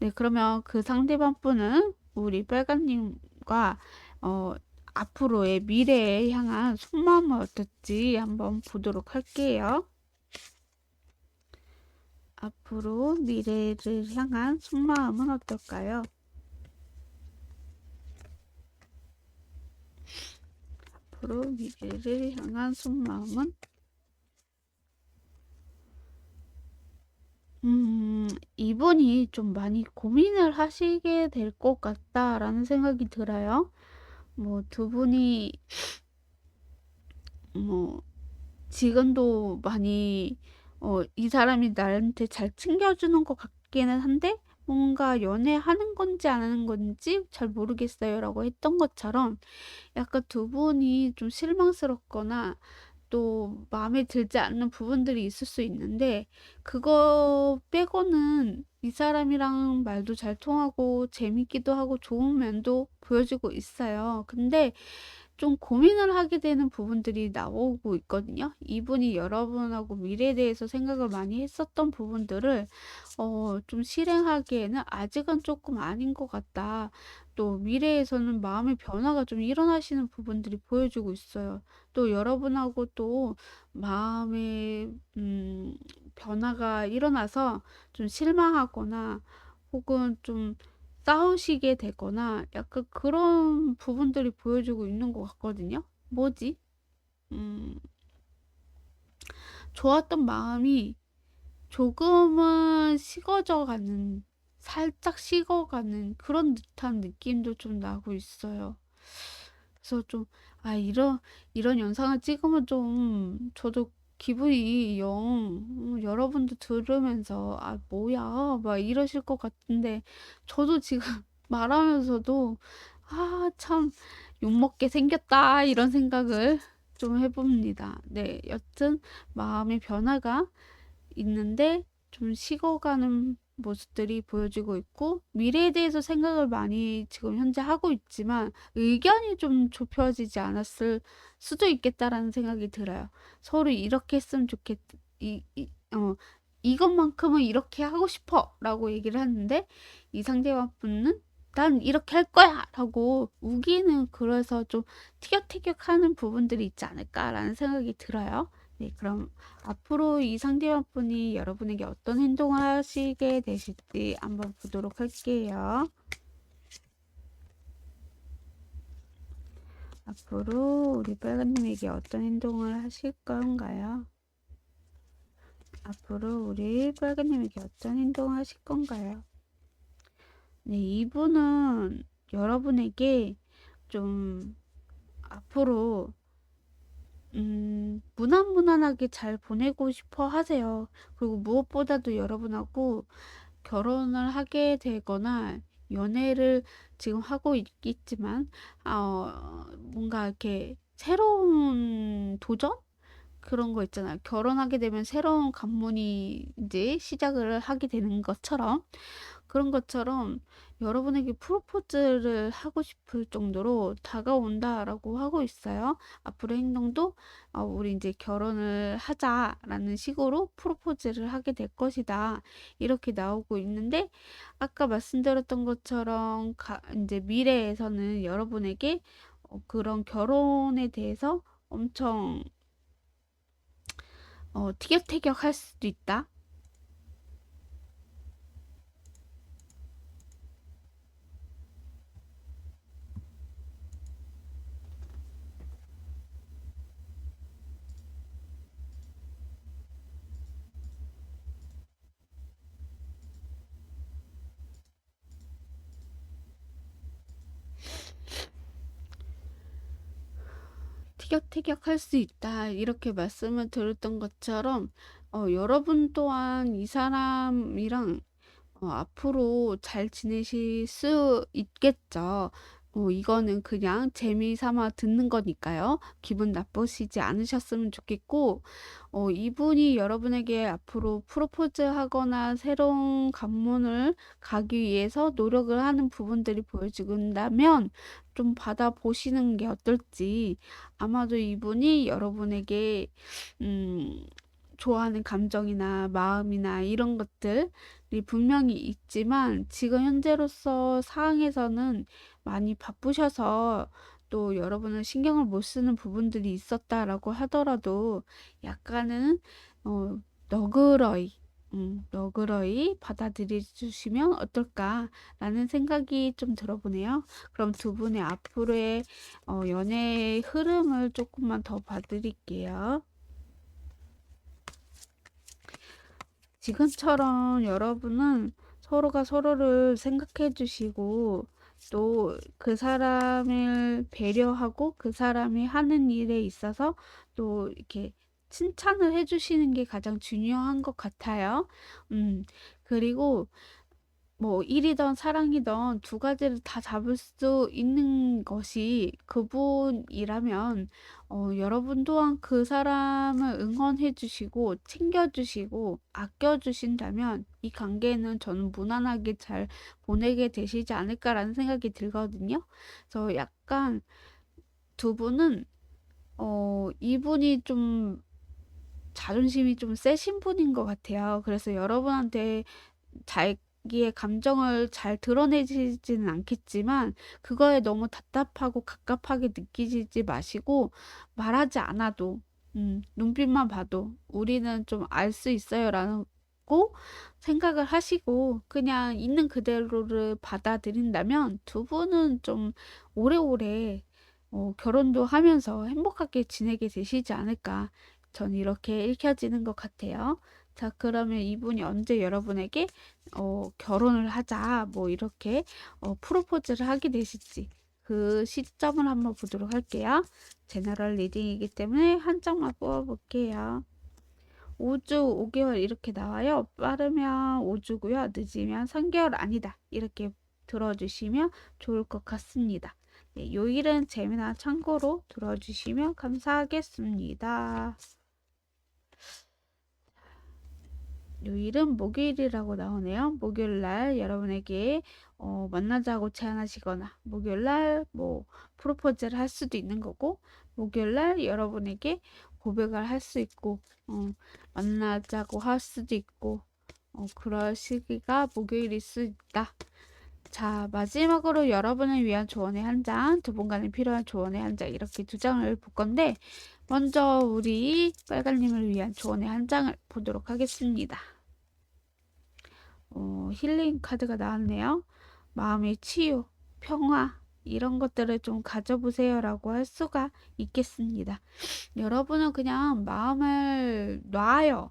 네, 그러면 그 상대방 분은 우리 빨간님과 어, 앞으로의 미래에 향한 속마음은 어떨지 한번 보도록 할게요. 앞으로 미래를 향한 속마음은 어떨까요? 앞으로 미래를 향한 속마음은 이분이 좀 많이 고민을 하시게 될 것 같다라는 생각이 들어요. 뭐 두 분이 뭐 지금도 많이 이 사람이 나한테 잘 챙겨주는 것 같기는 한데 뭔가 연애하는 건지 안 하는 건지 잘 모르겠어요라고 했던 것처럼 약간 두 분이 좀 실망스럽거나 또 마음에 들지 않는 부분들이 있을 수 있는데 그거 빼고는 이 사람이랑 말도 잘 통하고 재밌기도 하고 좋은 면도 보여주고 있어요. 근데 좀 고민을 하게 되는 부분들이 나오고 있거든요. 이분이 여러분하고 미래에 대해서 생각을 많이 했었던 부분들을 좀 실행하기에는 아직은 조금 아닌 것 같다. 또 미래에서는 마음의 변화가 좀 일어나시는 부분들이 보여주고 있어요. 또 여러분하고 또 마음의 변화가 일어나서 좀 실망하거나 혹은 좀 싸우시게 되거나 약간 그런 부분들이 보여주고 있는 것 같거든요. 뭐지? 음, 좋았던 마음이 조금은 식어져 가는, 살짝 식어가는 그런 듯한 느낌도 좀 나고 있어요. 그래서 좀, 아, 이런 영상을 찍으면 좀, 저도 기분이 여러분도 들으면서, 아, 뭐야, 막 이러실 것 같은데, 저도 지금 말하면서도, 아, 참, 욕먹게 생겼다, 이런 생각을 좀 해봅니다. 네, 여튼, 마음의 변화가 있는데 좀 식어가는 모습들이 보여지고 있고 미래에 대해서 생각을 많이 지금 현재 하고 있지만 의견이 좀 좁혀지지 않았을 수도 있겠다라는 생각이 들어요. 서로 이렇게 했으면 좋겠, 이, 이, 어, 이것만큼은 이렇게 하고 싶어 라고 얘기를 하는데 이 상대방 분은 난 이렇게 할 거야 라고 우기는 그래서 좀 티격태격 하는 부분들이 있지 않을까라는 생각이 들어요. 네, 그럼 앞으로 이 상대방 분이 여러분에게 어떤 행동을 하시게 되실지 한번 보도록 할게요. 앞으로 우리 빨간님에게 어떤 행동을 하실 건가요? 앞으로 우리 빨간님에게 어떤 행동을 하실 건가요? 네, 이분은 여러분에게 좀 앞으로 무난무난하게 잘 보내고 싶어 하세요. 그리고 무엇보다도 여러분하고 결혼을 하게 되거나 연애를 지금 하고 있겠지만 뭔가 이렇게 새로운 도전? 그런 거 있잖아요. 결혼하게 되면 새로운 관문이 이제 시작을 하게 되는 것처럼 그런 것처럼 여러분에게 프로포즈를 하고 싶을 정도로 다가온다라고 하고 있어요. 앞으로 행동도 우리 이제 결혼을 하자라는 식으로 프로포즈를 하게 될 것이다. 이렇게 나오고 있는데 아까 말씀드렸던 것처럼 이제 미래에서는 여러분에게 그런 결혼에 대해서 엄청 티격태격 할 수도 있다. 티격태격할 수 있다. 이렇게 말씀을 드렸던 것처럼 여러분 또한 이 사람이랑 앞으로 잘 지내실 수 있겠죠. 이거는 그냥 재미삼아 듣는 거니까요. 기분 나쁘시지 않으셨으면 좋겠고, 이분이 여러분에게 앞으로 프로포즈 하거나 새로운 관문을 가기 위해서 노력을 하는 부분들이 보여지긴다면 좀 받아보시는 게 어떨지. 아마도 이분이 여러분에게, 음, 좋아하는 감정이나 마음이나 이런 것들이 분명히 있지만 지금 현재로서 상황에서는 많이 바쁘셔서 또 여러분은 신경을 못 쓰는 부분들이 있었다라고 하더라도 약간은 어, 너그러이 너그러이 받아들여 주시면 어떨까라는 생각이 좀 들어보네요. 그럼 두 분의 앞으로의 연애의 흐름을 조금만 더 봐드릴게요. 지금처럼 여러분은 서로가 서로를 생각해 주시고 또 그 사람을 배려하고 그 사람이 하는 일에 있어서 또 이렇게 칭찬을 해 주시는 게 가장 중요한 것 같아요. 그리고 뭐 일이든 사랑이든 두 가지를 다 잡을 수 있는 것이 그분이라면 여러분 또한 그 사람을 응원해 주시고 챙겨 주시고 아껴 주신다면 이 관계는 저는 무난하게 잘 보내게 되시지 않을까라는 생각이 들거든요. 그래서 약간 두 분은 이분이 좀 자존심이 좀 세신 분인 것 같아요. 그래서 여러분한테 자기의 감정을 잘 드러내지는 않겠지만 그거에 너무 답답하고 갑갑하게 느끼지 마시고 말하지 않아도 눈빛만 봐도 우리는 좀 알 수 있어요라고 생각을 하시고 그냥 있는 그대로를 받아들인다면 두 분은 좀 오래오래 결혼도 하면서 행복하게 지내게 되시지 않을까. 전 이렇게 읽혀지는 것 같아요. 자, 그러면 이분이 언제 여러분에게 결혼을 하자, 뭐 이렇게 프로포즈를 하게 되실지 그 시점을 한번 보도록 할게요. 제너럴 리딩이기 때문에 한 장만 뽑아볼게요. 5주, 5개월 이렇게 나와요. 빠르면 5주고요. 늦으면 3개월 아니다. 이렇게 들어주시면 좋을 것 같습니다. 네, 요일은 재미나 참고로 들어주시면 감사하겠습니다. 요일은 목요일이라고 나오네요. 목요일날 여러분에게 만나자고 제안하시거나 목요일날 뭐 프로포즈를 할 수도 있는 거고 목요일날 여러분에게 고백을 할 수 있고 만나자고 할 수도 있고 그럴 시기가 목요일일 수 있다. 자, 마지막으로 여러분을 위한 조언의 한 장, 두 분간에 필요한 조언의 한 장, 이렇게 두 장을 볼 건데, 먼저 우리 빨간님을 위한 조언의 한 장을 보도록 하겠습니다. 힐링 카드가 나왔네요. 마음의 치유, 평화, 이런 것들을 좀 가져보세요라고 할 수가 있겠습니다. 여러분은 그냥 마음을 놔요.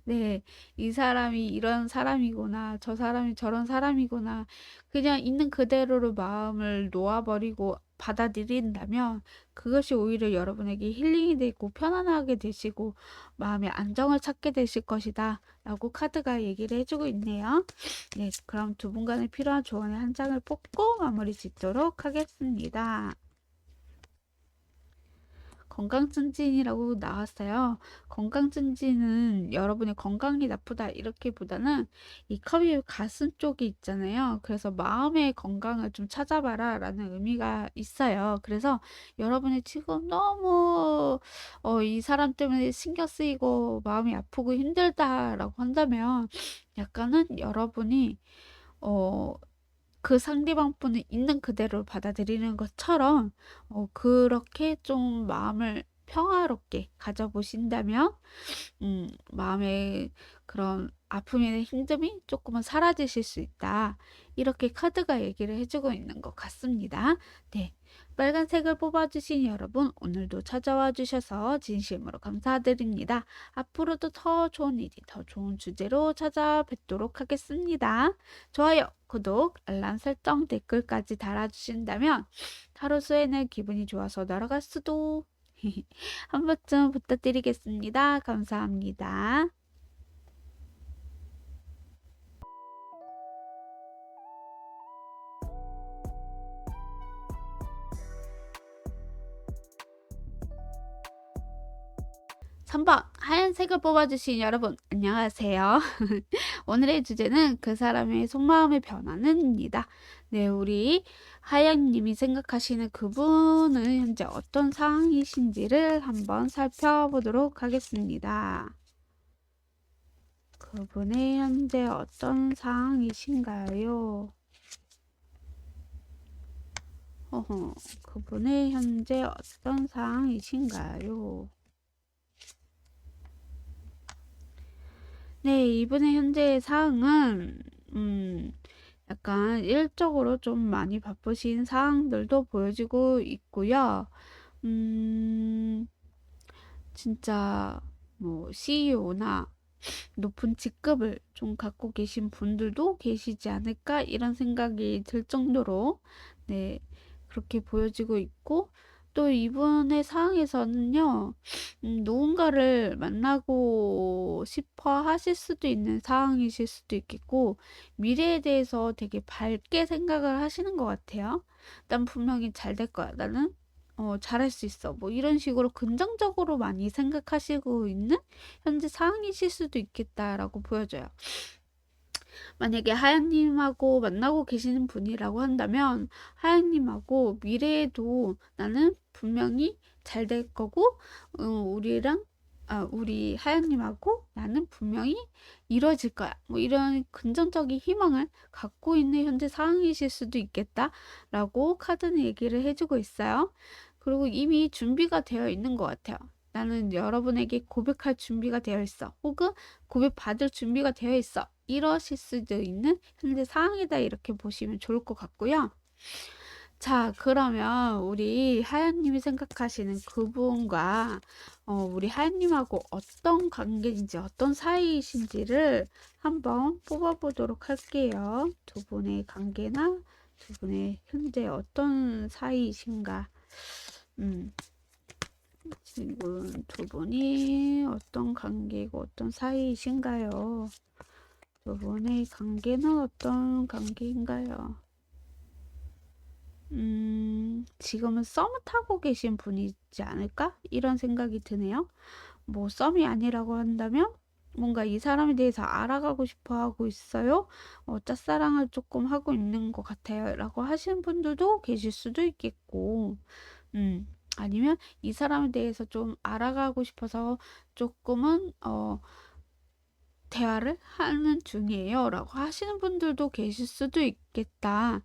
네, 이 사람이 이런 사람이구나, 저 사람이 저런 사람이구나. 그냥 있는 그대로로 마음을 놓아버리고 받아들인다면 그것이 오히려 여러분에게 힐링이 되고 편안하게 되시고 마음의 안정을 찾게 되실 것이다 라고 카드가 얘기를 해주고 있네요. 네, 그럼 두 분 간에 필요한 조언의 한 장을 뽑고 마무리 짓도록 하겠습니다. 건강증진이라고 나왔어요. 건강증진은 여러분의 건강이 나쁘다 이렇게보다는 이 컵이 가슴 쪽에 있잖아요. 그래서 마음의 건강을 좀 찾아봐라 라는 의미가 있어요. 그래서 여러분이 지금 너무 이 사람 때문에 신경 쓰이고 마음이 아프고 힘들다라고 한다면 약간은 여러분이 어, 그 상대방 분을 있는 그대로 받아들이는 것처럼 그렇게 좀 마음을 평화롭게 가져보신다면 마음의 그런 아픔이나 힘듦이 조금은 사라지실 수 있다. 이렇게 카드가 얘기를 해주고 있는 것 같습니다. 네. 빨간색을 뽑아주신 여러분, 오늘도 찾아와 주셔서 진심으로 감사드립니다. 앞으로도 더 좋은 일이, 더 좋은 주제로 찾아뵙도록 하겠습니다. 좋아요, 구독, 알람 설정, 댓글까지 달아주신다면 하루 수에는 기분이 좋아서 날아갈 수도 한 번쯤 부탁드리겠습니다. 감사합니다. (3번) 하얀색을 뽑아주신 여러분 안녕하세요. 오늘의 주제는 그 사람의 속마음의 변화는입니다. 네, 우리 하양님이 생각하시는 그분은 현재 어떤 상황이신지를 한번 살펴보도록 하겠습니다. 그분의 현재 어떤 상황이신가요? 그분의 현재 어떤 상황이신가요? 네, 이분의 현재 상황은 약간 일적으로 좀 많이 바쁘신 상황들도 보여지고 있고요. 진짜 뭐 CEO나 높은 직급을 좀 갖고 계신 분들도 계시지 않을까 이런 생각이 들 정도로 네, 그렇게 보여지고 있고 또 이분의 상황에서는요, 누군가를 만나고 싶어 하실 수도 있는 상황이실 수도 있겠고, 미래에 대해서 되게 밝게 생각을 하시는 것 같아요. 난 분명히 잘 될 거야. 나는 잘할 수 있어. 뭐 이런 식으로 긍정적으로 많이 생각하시고 있는 현재 상황이실 수도 있겠다라고 보여져요. 만약에 하양님하고 만나고 계시는 분이라고 한다면 하양님하고 미래에도 나는 분명히 잘 될 거고 우리 하양님하고 나는 분명히 이루어질 거야. 뭐 이런 긍정적인 희망을 갖고 있는 현재 상황이실 수도 있겠다라고 카드는 얘기를 해주고 있어요. 그리고 이미 준비가 되어 있는 것 같아요. 나는 여러분에게 고백할 준비가 되어 있어. 혹은 고백받을 준비가 되어 있어. 이러실 수도 있는 현재 상황이다. 이렇게 보시면 좋을 것 같고요. 자, 그러면 우리 하연님이 생각하시는 그분과 우리 하연님하고 어떤 관계인지 어떤 사이이신지를 한번 뽑아보도록 할게요. 두 분의 관계나 두 분의 현재 어떤 사이이신가. 지금 두 분이 어떤 관계고 어떤 사이이신가요? 두 분의 관계는 어떤 관계인가요? 지금은 썸을 타고 계신 분이지 않을까? 이런 생각이 드네요. 뭐 썸이 아니라고 한다면 뭔가 이 사람에 대해서 알아가고 싶어 하고 있어요. 짝사랑을 조금 하고 있는 것 같아요. 라고 하시는 분들도 계실 수도 있겠고, 아니면 이 사람에 대해서 좀 알아가고 싶어서 조금은, 대화를 하는 중이에요. 라고 하시는 분들도 계실 수도 있겠다.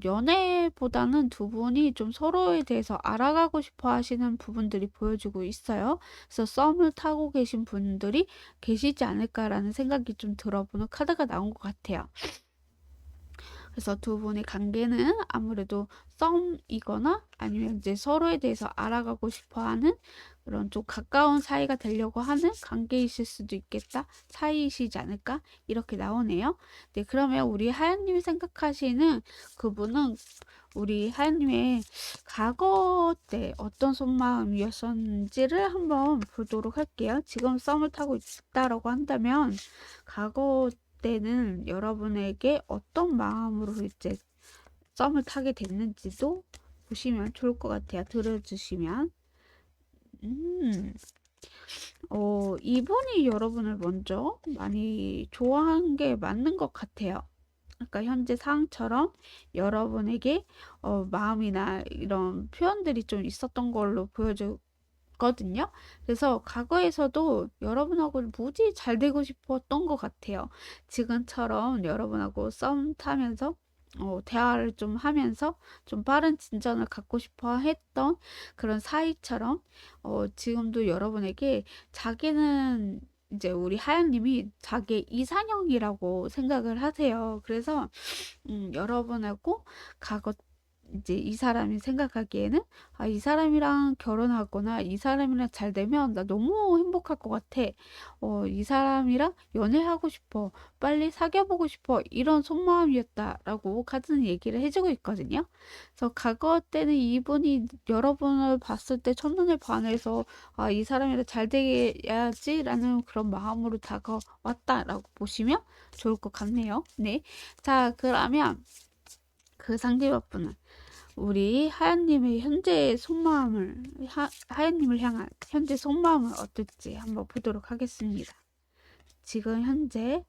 연애보다는 두 분이 좀 서로에 대해서 알아가고 싶어 하시는 부분들이 보여지고 있어요. 그래서 썸을 타고 계신 분들이 계시지 않을까라는 생각이 좀 들어보는 카드가 나온 것 같아요. 그래서 두 분의 관계는 아무래도 썸이거나 아니면 이제 서로에 대해서 알아가고 싶어 하는 그런 좀 가까운 사이가 되려고 하는 관계이실 수도 있겠다. 사이이시지 않을까? 이렇게 나오네요. 네, 그러면 우리 하연님이 생각하시는 그분은 우리 하연님의 과거 때 어떤 속마음이었는지를 한번 보도록 할게요. 지금 썸을 타고 있다라고 한다면 과거 때는 여러분에게 어떤 마음으로 이제 썸을 타게 됐는지도 보시면 좋을 것 같아요. 들어주시면. 음, 이분이 여러분을 먼저 많이 좋아한 게 맞는 것 같아요. 그러니까 현재 상황처럼 여러분에게 마음이나 이런 표현들이 좀 있었던 걸로 보여졌거든요. 그래서 과거에서도 여러분하고 무지 잘 되고 싶었던 것 같아요. 지금처럼 여러분하고 썸 타면서 대화를 좀 하면서 좀 빠른 진전을 갖고 싶어 했던 그런 사이처럼 지금도 여러분에게 자기는 이제 우리 하연님이 자기 이상형이라고 생각을 하세요. 그래서 여러분하고 과거 이제 이 사람이 생각하기에는 이 사람이랑 결혼하거나 이 사람이랑 잘 되면 나 너무 행복할 것 같아. 이 사람이랑 연애하고 싶어. 빨리 사귀어보고 싶어. 이런 속마음이었다라고 같은 얘기를 해주고 있거든요. 그래서 과거 때는 이분이 여러분을 봤을 때 첫눈에 반해서 이 사람이랑 잘 돼야지라는 그런 마음으로 다가왔다라고 보시면 좋을 것 같네요. 네. 자, 그러면 그 상대방분은 우리 하연님의 현재 속마음을 하연님을 향한 현재 속마음은 어떨지 한번 보도록 하겠습니다. 지금 현재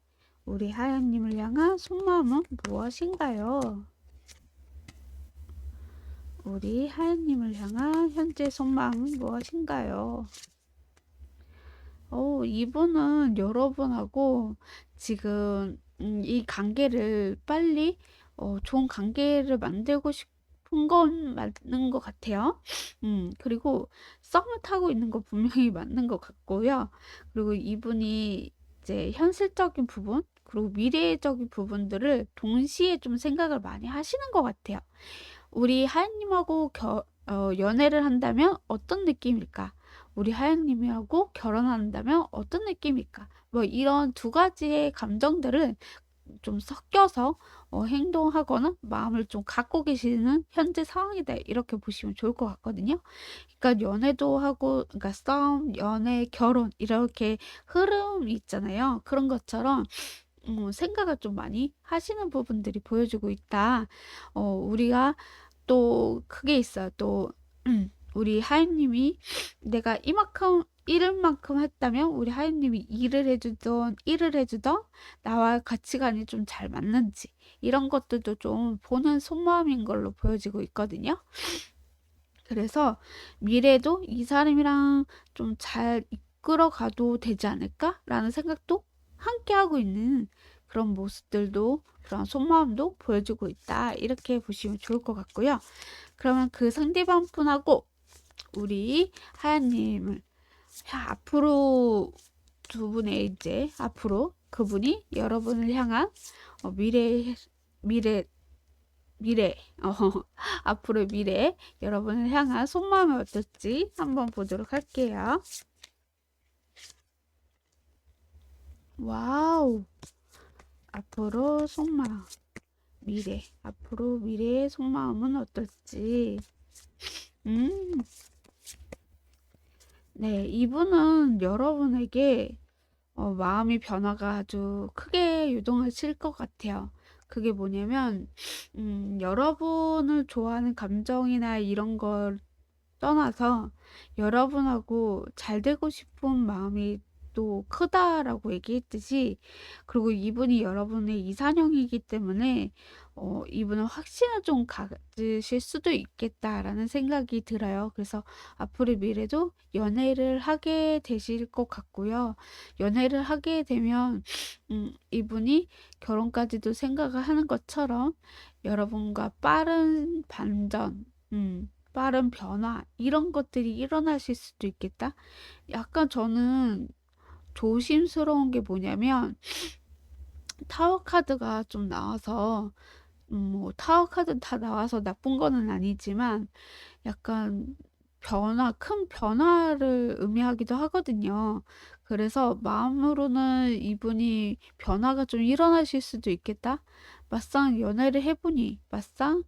우리 하연님을 향한 속마음은 무엇인가요? 우리 하연님을 향한 현재 속마음은 무엇인가요? 이분은 여러분하고 지금 이 관계를 빨리 좋은 관계를 만들고 싶은 건 맞는 것 같아요. 그리고 썸을 타고 있는 거 분명히 맞는 것 같고요. 그리고 이분이 이제 현실적인 부분, 그리고 미래적인 부분들을 동시에 좀 생각을 많이 하시는 것 같아요. 우리 하연님하고 연애를 한다면 어떤 느낌일까? 우리 하연님하고 결혼한다면 어떤 느낌일까? 뭐 이런 두 가지의 감정들을 좀 섞여서 행동하거나 마음을 좀 갖고 계시는 현재 상황이다. 이렇게 보시면 좋을 것 같거든요. 그러니까 연애도 하고, 그러니까 싸움, 연애, 결혼 이렇게 흐름이 있잖아요. 그런 것처럼 생각을 좀 많이 하시는 부분들이 보여주고 있다. 우리가 또 그게 있어요. 또 우리 하임님이 내가 이만큼 이럴 만큼 했다면 우리 하임님이 일을 해주던 나와 가치관이 좀 잘 맞는지 이런 것들도 좀 보는 속마음인 걸로 보여지고 있거든요. 그래서 미래도 이 사람이랑 좀 잘 이끌어 가도 되지 않을까라는 생각도 함께 하고 있는 그런 모습들도 그런 속마음도 보여주고 있다. 이렇게 보시면 좋을 것 같고요. 그러면 그 상대방 분하고 우리 하연님을 앞으로 두 분의 이제 앞으로 그분이 여러분을 향한 미래 미래 미래 앞으로 미래 여러분을 향한 속마음이 어떨지 한번 보도록 할게요. 와우. 앞으로 속마음 앞으로 미래의 속마음은 어떨지. 음, 네, 이분은 여러분에게 마음의 변화가 아주 크게 유동하실 것 같아요. 그게 뭐냐면, 여러분을 좋아하는 감정이나 이런 걸 떠나서 여러분하고 잘 되고 싶은 마음이 또 크다라고 얘기했듯이, 그리고 이분이 여러분의 이상형이기 때문에 이분은 확신을 좀 가지실 수도 있겠다라는 생각이 들어요. 그래서 앞으로 미래도 연애를 하게 되실 것 같고요. 연애를 하게 되면 이분이 결혼까지도 생각을 하는 것처럼 여러분과 빠른 반전, 빠른 변화 이런 것들이 일어나실 수도 있겠다. 약간 저는 조심스러운 게 뭐냐면 타워 카드가 좀 나와서 뭐 타워 카드 다 나와서 나쁜 거는 아니지만 약간 큰 변화를 의미하기도 하거든요. 그래서 마음으로는 이분이 변화가 좀 일어나실 수도 있겠다. 막상 연애를 해보니, 막상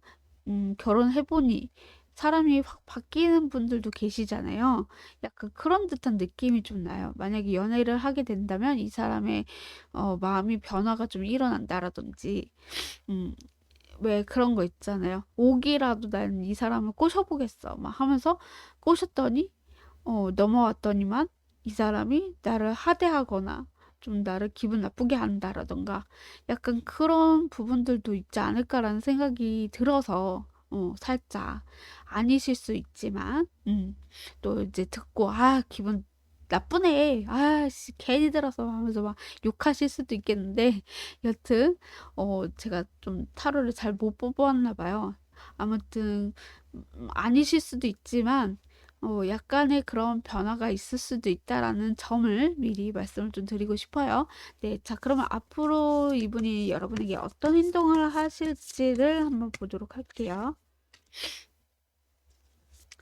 결혼해보니 사람이 확 바뀌는 분들도 계시잖아요. 약간 그런 듯한 느낌이 좀 나요. 만약에 연애를 하게 된다면 이 사람의 마음이 변화가 좀 일어난다라든지, 음, 왜 그런 거 있잖아요. 오기라도 난 이 사람을 꼬셔보겠어. 막 하면서 꼬셨더니, 넘어왔더니만 이 사람이 나를 하대하거나 좀 나를 기분 나쁘게 한다라던가 약간 그런 부분들도 있지 않을까라는 생각이 들어서, 살짝 아니실 수 있지만, 또 이제 듣고, 아, 기분 나쁘네. 아, 씨, 괜히 들어서 하면서 막 욕하실 수도 있겠는데, 여튼, 제가 좀 타로를 잘 못 뽑았나 봐요. 아무튼, 아니실 수도 있지만, 약간의 그런 변화가 있을 수도 있다라는 점을 미리 말씀을 좀 드리고 싶어요. 네, 자, 그러면 앞으로 이분이 여러분에게 어떤 행동을 하실지를 한번 보도록 할게요.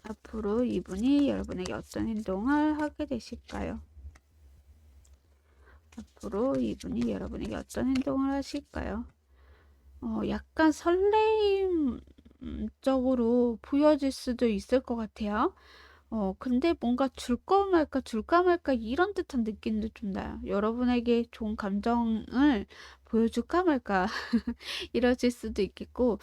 앞으로 이분이 여러분에게 어떤 행동을 하게 되실까요? 앞으로 이분이 여러분에게 어떤 행동을 하실까요? 약간 설레임적으로 보여질 수도 있을 것 같아요. 근데 뭔가 줄까 말까 줄까 말까 이런 듯한 느낌도 좀 나요. 여러분에게 좋은 감정을 보여줄까 말까 이러실 수도 있겠고,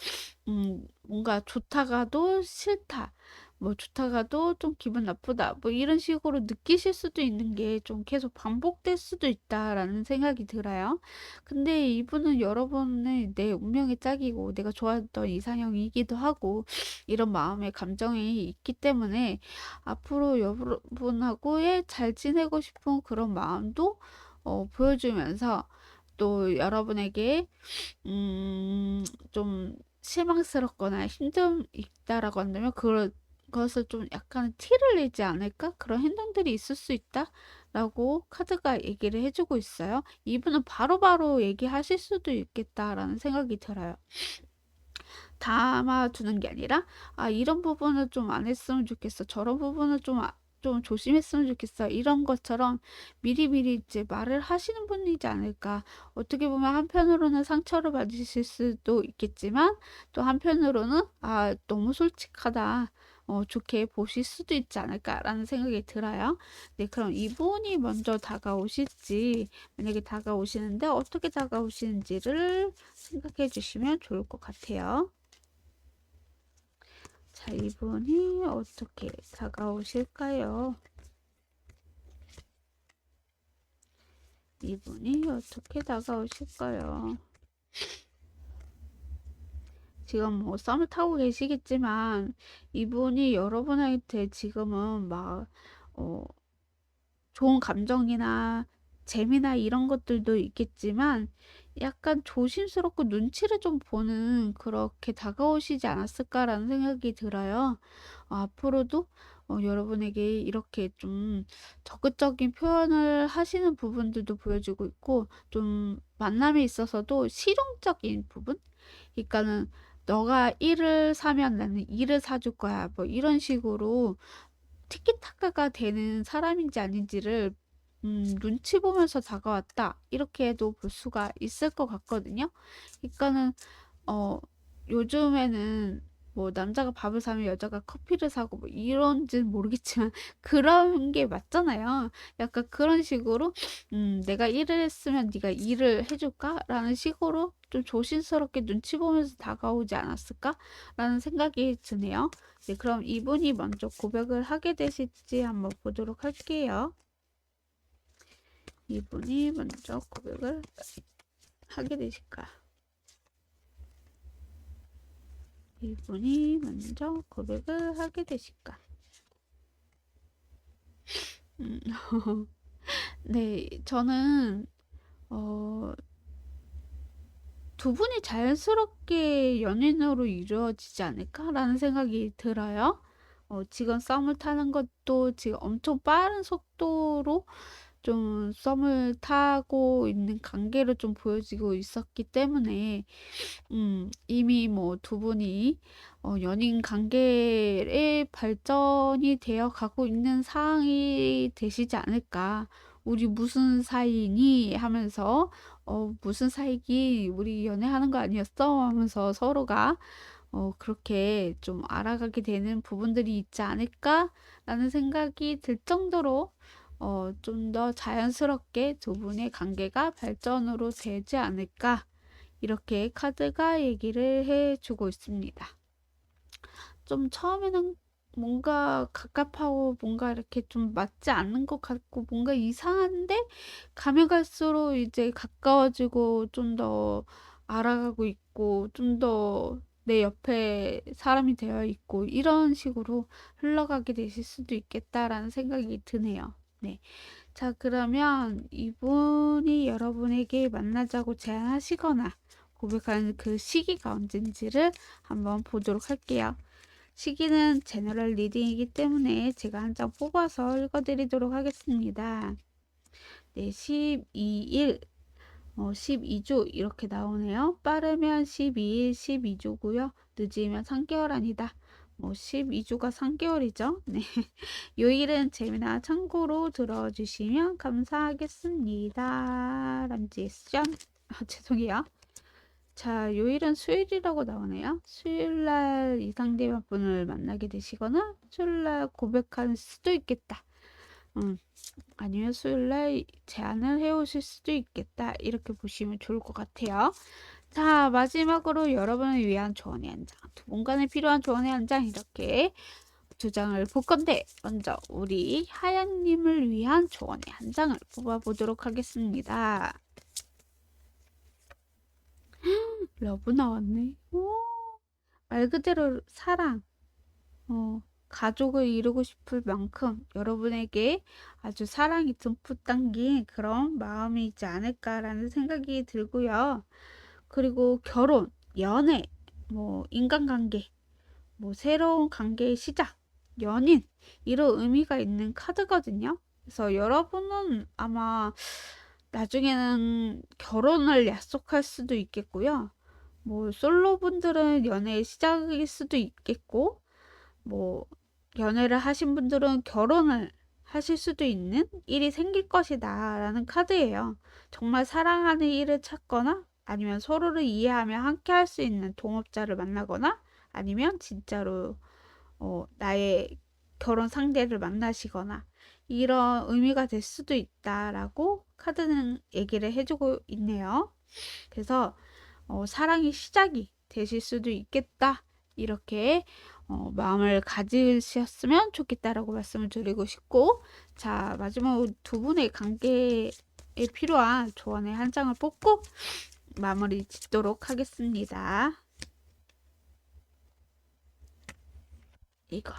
뭔가 좋다가도 싫다. 뭐 좋다가도 좀 기분 나쁘다. 뭐 이런 식으로 느끼실 수도 있는 게 좀 계속 반복될 수도 있다라는 생각이 들어요. 근데 이분은 여러분의 내 운명의 짝이고 내가 좋아했던 이상형이기도 하고 이런 마음의 감정이 있기 때문에 앞으로 여러분하고의 잘 지내고 싶은 그런 마음도 보여주면서 또 여러분에게 좀 실망스럽거나 힘듦 있다라고 한다면 그것을 좀 약간 티를 내지 않을까? 그런 행동들이 있을 수 있다라고 카드가 얘기를 해주고 있어요. 이분은 바로바로 얘기하실 수도 있겠다라는 생각이 들어요. 담아두는 게 아니라 아 이런 부분을 좀 안 했으면 좋겠어. 저런 부분을 좀 조심했으면 좋겠어. 이런 것처럼 미리미리 이제 말을 하시는 분이지 않을까. 어떻게 보면 한편으로는 상처를 받으실 수도 있겠지만 또 한편으로는 아 너무 솔직하다. 좋게 보실 수도 있지 않을까라는 생각이 들어요. 네, 그럼 이분이 먼저 다가오실지, 만약에 다가오시는데 어떻게 다가오시는지를 생각해 주시면 좋을 것 같아요. 자, 이분이 어떻게 다가오실까요? 이분이 어떻게 다가오실까요? 지금 뭐 썸을 타고 계시겠지만 이분이 여러분한테 지금은 막 어, 좋은 감정이나 재미나 이런 것들도 있겠지만 약간 조심스럽고 눈치를 좀 보는 그렇게 다가오시지 않았을까라는 생각이 들어요. 앞으로도 여러분에게 이렇게 좀 적극적인 표현을 하시는 부분들도 보여주고 있고 좀 만남에 있어서도 실용적인 부분? 그러니까는 너가 이를 사면 나는 이를 사줄 거야. 뭐 이런 식으로 티키타카가 되는 사람인지 아닌지를 눈치 보면서 다가왔다. 이렇게도 볼 수가 있을 것 같거든요. 그러니까는 어 요즘에는 뭐 남자가 밥을 사면 여자가 커피를 사고 뭐 이런지는 모르겠지만 그런 게 맞잖아요. 약간 그런 식으로 내가 일을 했으면 네가 일을 해줄까라는 식으로 좀 조심스럽게 눈치 보면서 다가오지 않았을까라는 생각이 드네요. 네, 그럼 이분이 먼저 고백을 하게 되실지 한번 보도록 할게요. 이분이 먼저 고백을 하게 되실까? 이분이 먼저 고백을 하게 되실까? 음, 네, 저는 어, 두 분이 자연스럽게 연인으로 이루어지지 않을까라는 생각이 들어요. 지금 썸을 타는 것도 지금 엄청 빠른 속도로 좀 썸을 타고 있는 관계로 좀 보여지고 있었기 때문에 이미 뭐 두 분이 연인 관계에 발전이 되어 가고 있는 상황이 되시지 않을까. 우리 무슨 사이니? 하면서 무슨 사이기? 우리 연애하는 거 아니었어? 하면서 서로가 그렇게 좀 알아가게 되는 부분들이 있지 않을까라는 생각이 들 정도로 좀 더 자연스럽게 두 분의 관계가 발전으로 되지 않을까 이렇게 카드가 얘기를 해주고 있습니다. 좀 처음에는 뭔가 갑갑하고 뭔가 이렇게 좀 맞지 않는 것 같고 뭔가 이상한데 가면 갈수록 이제 가까워지고 좀 더 알아가고 있고 좀 더 내 옆에 사람이 되어 있고 이런 식으로 흘러가게 되실 수도 있겠다라는 생각이 드네요. 네. 자, 그러면 이분이 여러분에게 만나자고 제안하시거나 고백하는 그 시기가 언젠지를 한번 보도록 할게요. 시기는 제너럴 리딩이기 때문에 제가 한 장 뽑아서 읽어드리도록 하겠습니다. 네, 12일, 12주 이렇게 나오네요. 빠르면 12일, 12주고요. 늦으면 3개월 아니다. 12주가 3개월이죠. 네. 요일은 재미나 참고로 들어주시면 감사하겠습니다. 람지션. 죄송해요. 자, 요일은 수요일이라고 나오네요. 수요일날 이 상대분을 만나게 되시거나 수요일날 고백할 수도 있겠다. 아니면 수요일날 제안을 해오실 수도 있겠다. 이렇게 보시면 좋을 것 같아요. 자, 마지막으로 여러분을 위한 조언의 한 장, 두 분간에 필요한 조언의 한 장 이렇게 두 장을 볼 건데 먼저 우리 하얀님을 위한 조언의 한 장을 뽑아보도록 하겠습니다. 러브 나왔네. 오, 말 그대로 사랑. 가족을 이루고 싶을 만큼 여러분에게 아주 사랑이 듬뿍 담긴 그런 마음이지 않을까라는 생각이 들고요. 그리고 결혼, 연애, 인간관계, 새로운 관계의 시작, 연인 이런 의미가 있는 카드거든요. 그래서 여러분은 아마 나중에는 결혼을 약속할 수도 있겠고요. 솔로분들은 연애의 시작일 수도 있겠고, 연애를 하신 분들은 결혼을 하실 수도 있는 일이 생길 것이다 라는 카드예요. 정말 사랑하는 일을 찾거나 아니면 서로를 이해하며 함께 할 수 있는 동업자를 만나거나 아니면 진짜로 나의 결혼 상대를 만나시거나 이런 의미가 될 수도 있다라고 카드는 얘기를 해주고 있네요. 그래서 사랑의 시작이 되실 수도 있겠다. 이렇게 마음을 가지셨으면 좋겠다라고 말씀을 드리고 싶고, 자, 마지막으로 두 분의 관계에 필요한 조언의 한 장을 뽑고 마무리 짓도록 하겠습니다. 이거.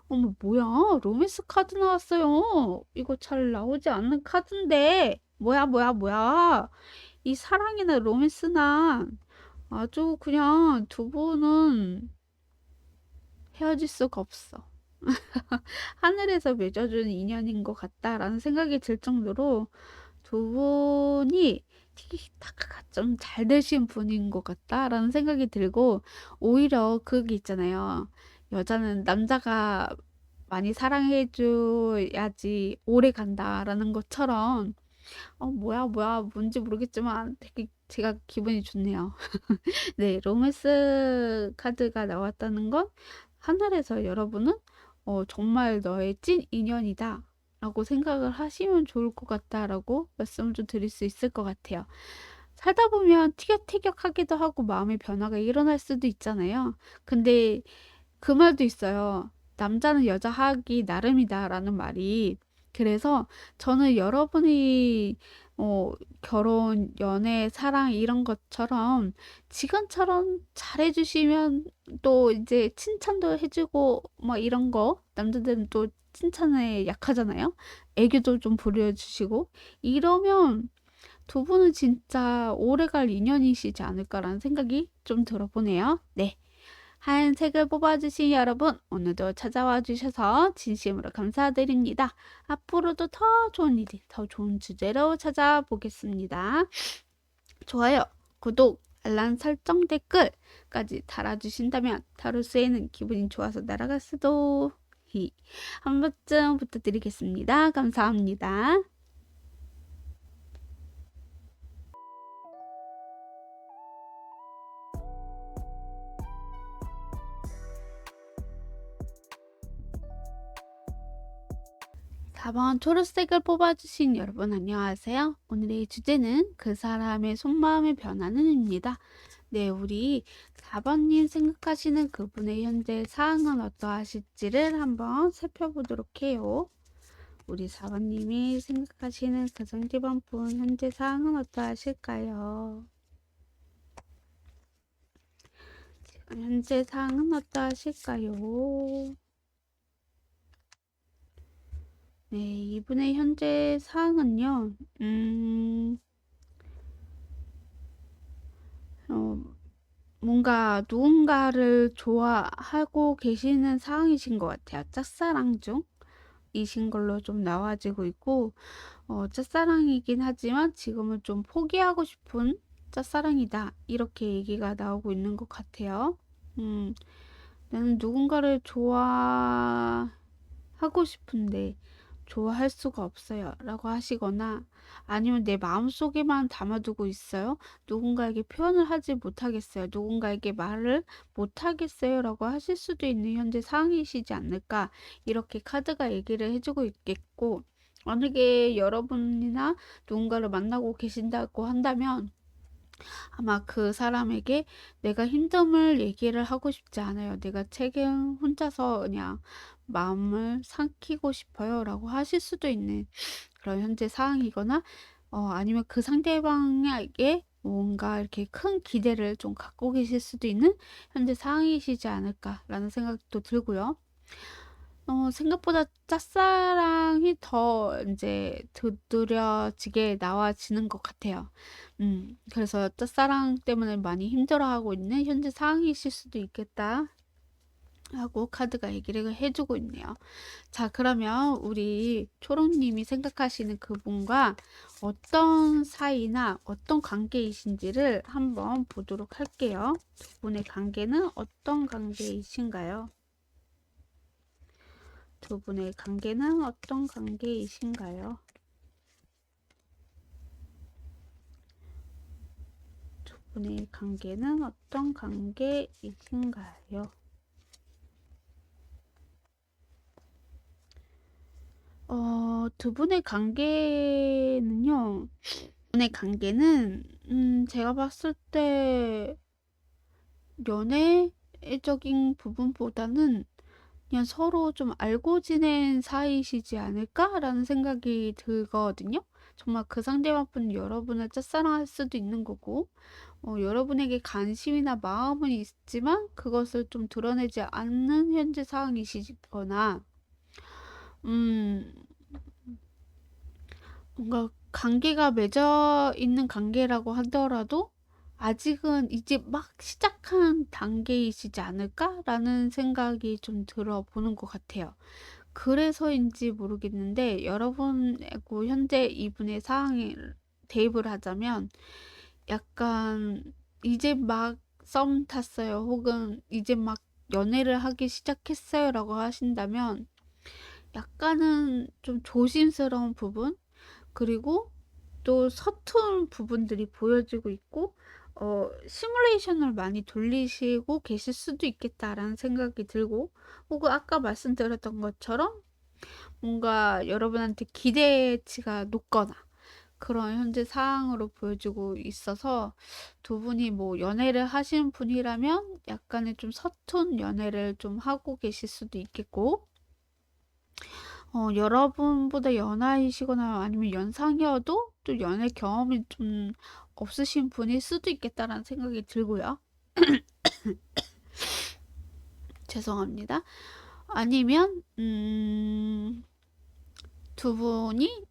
어머, 뭐야? 로맨스 카드 나왔어요. 이거 잘 나오지 않는 카드인데. 뭐야. 이 사랑이나 로맨스나 아주 그냥 두 분은 헤어질 수가 없어. 하늘에서 맺어준 인연인 것 같다라는 생각이 들 정도로 두 분이 티키타카가 좀 잘 되신 분인 것 같다라는 생각이 들고 오히려 그게 있잖아요. 여자는 남자가 많이 사랑해줘야지 오래 간다라는 것처럼 뭐야 뭔지 모르겠지만 되게 제가 기분이 좋네요. 네, 로맨스 카드가 나왔다는 건 하늘에서 여러분은 정말 너의 찐 인연이다 라고 생각을 하시면 좋을 것 같다라고 말씀을 좀 드릴 수 있을 것 같아요. 살다 보면 티격태격하기도 하고 마음의 변화가 일어날 수도 있잖아요. 근데 그 말도 있어요. 남자는 여자 하기 나름이다 라는 말이. 그래서 저는 여러분이 결혼, 연애, 사랑 이런 것처럼 지금처럼 잘해주시면 또 이제 칭찬도 해주고 막 이런 거 남자들은 또 칭찬에 약하잖아요. 애교도 좀 부려주시고 이러면 두 분은 진짜 오래갈 인연이시지 않을까라는 생각이 좀 들어보네요. 네. 하얀색을 뽑아주신 여러분, 오늘도 찾아와 주셔서 진심으로 감사드립니다. 앞으로도 더 좋은 일이, 더 좋은 주제로 찾아보겠습니다. 좋아요, 구독, 알람 설정, 댓글까지 달아주신다면 타로스에는 기분이 좋아서 날아갈 수도 한 번쯤 부탁드리겠습니다. 감사합니다. (4번) 초록색을 뽑아주신 여러분 안녕하세요. 오늘의 주제는 그 사람의 속마음의 변화는입니다. 네, 우리 4번님 생각하시는 그분의 현재 상황은 어떠하실지를 한번 살펴보도록 해요. 우리 4번님이 생각하시는 그 상대방 분 현재 상황은 어떠하실까요? 지금 현재 상황은 어떠하실까요? 네, 이분의 현재 상황은요, 뭔가 누군가를 좋아하고 계시는 상황이신 것 같아요. 짝사랑 중이신 걸로 좀 나와지고 있고, 짝사랑이긴 하지만 지금은 좀 포기하고 싶은 짝사랑이다. 이렇게 얘기가 나오고 있는 것 같아요. 나는 누군가를 좋아하고 싶은데 좋아할 수가 없어요 라고 하시거나, 아니면 내 마음속에만 담아두고 있어요. 누군가에게 표현을 하지 못하겠어요. 누군가에게 말을 못하겠어요 라고 하실 수도 있는 현재 상황이시지 않을까, 이렇게 카드가 얘기를 해주고 있겠고, 만약에 여러분이나 누군가를 만나고 계신다고 한다면 아마 그 사람에게 내가 힘듦을 얘기를 하고 싶지 않아요. 내가 책임 혼자서 그냥 마음을 삼키고 싶어요 라고 하실 수도 있는 그런 현재 상황이거나, 아니면 그 상대방에게 뭔가 이렇게 큰 기대를 좀 갖고 계실 수도 있는 현재 상황이시지 않을까라는 생각도 들고요. 생각보다 짝사랑이 더 이제 두드려지게 나와지는 것 같아요. 그래서 짝사랑 때문에 많이 힘들어하고 있는 현재 상황이실 수도 있겠다 하고 카드가 얘기를 해주고 있네요. 자, 그러면 우리 초롱님이 생각하시는 그분과 어떤 사이나 어떤 관계이신지를 한번 보도록 할게요. 두 분의 관계는 어떤 관계이신가요? 두 분의 관계는 어떤 관계이신가요? 두 분의 관계는 어떤 관계이신가요? 두 분의 관계는요, 분의 관계는, 제가 봤을 때, 연애적인 부분보다는 그냥 서로 좀 알고 지낸 사이시지 않을까라는 생각이 들거든요. 정말 그 상대방분 여러분을 짝사랑할 수도 있는 거고, 여러분에게 관심이나 마음은 있지만 그것을 좀 드러내지 않는 현재 상황이시거나, 음, 뭔가 관계가 맺어 있는 관계라고 하더라도 아직은 이제 막 시작한 단계이시지 않을까라는 생각이 좀 들어보는 것 같아요. 그래서인지 모르겠는데 여러분하고 현재 이분의 상황에 대입을 하자면, 약간 이제 막 썸 탔어요, 혹은 이제 막 연애를 하기 시작했어요 라고 하신다면, 약간은 좀 조심스러운 부분, 그리고 또 서툰 부분들이 보여지고 있고, 시뮬레이션을 많이 돌리시고 계실 수도 있겠다라는 생각이 들고, 혹은 아까 말씀드렸던 것처럼 뭔가 여러분한테 기대치가 높거나 그런 현재 상황으로 보여지고 있어서, 두 분이 뭐 연애를 하시는 분이라면 약간의 좀 서툰 연애를 좀 하고 계실 수도 있겠고, 여러분보다 연하이시거나 아니면 연상이어도 또 연애 경험이 좀 없으신 분일 수도 있겠다라는 생각이 들고요. 죄송합니다. 아니면 두 분이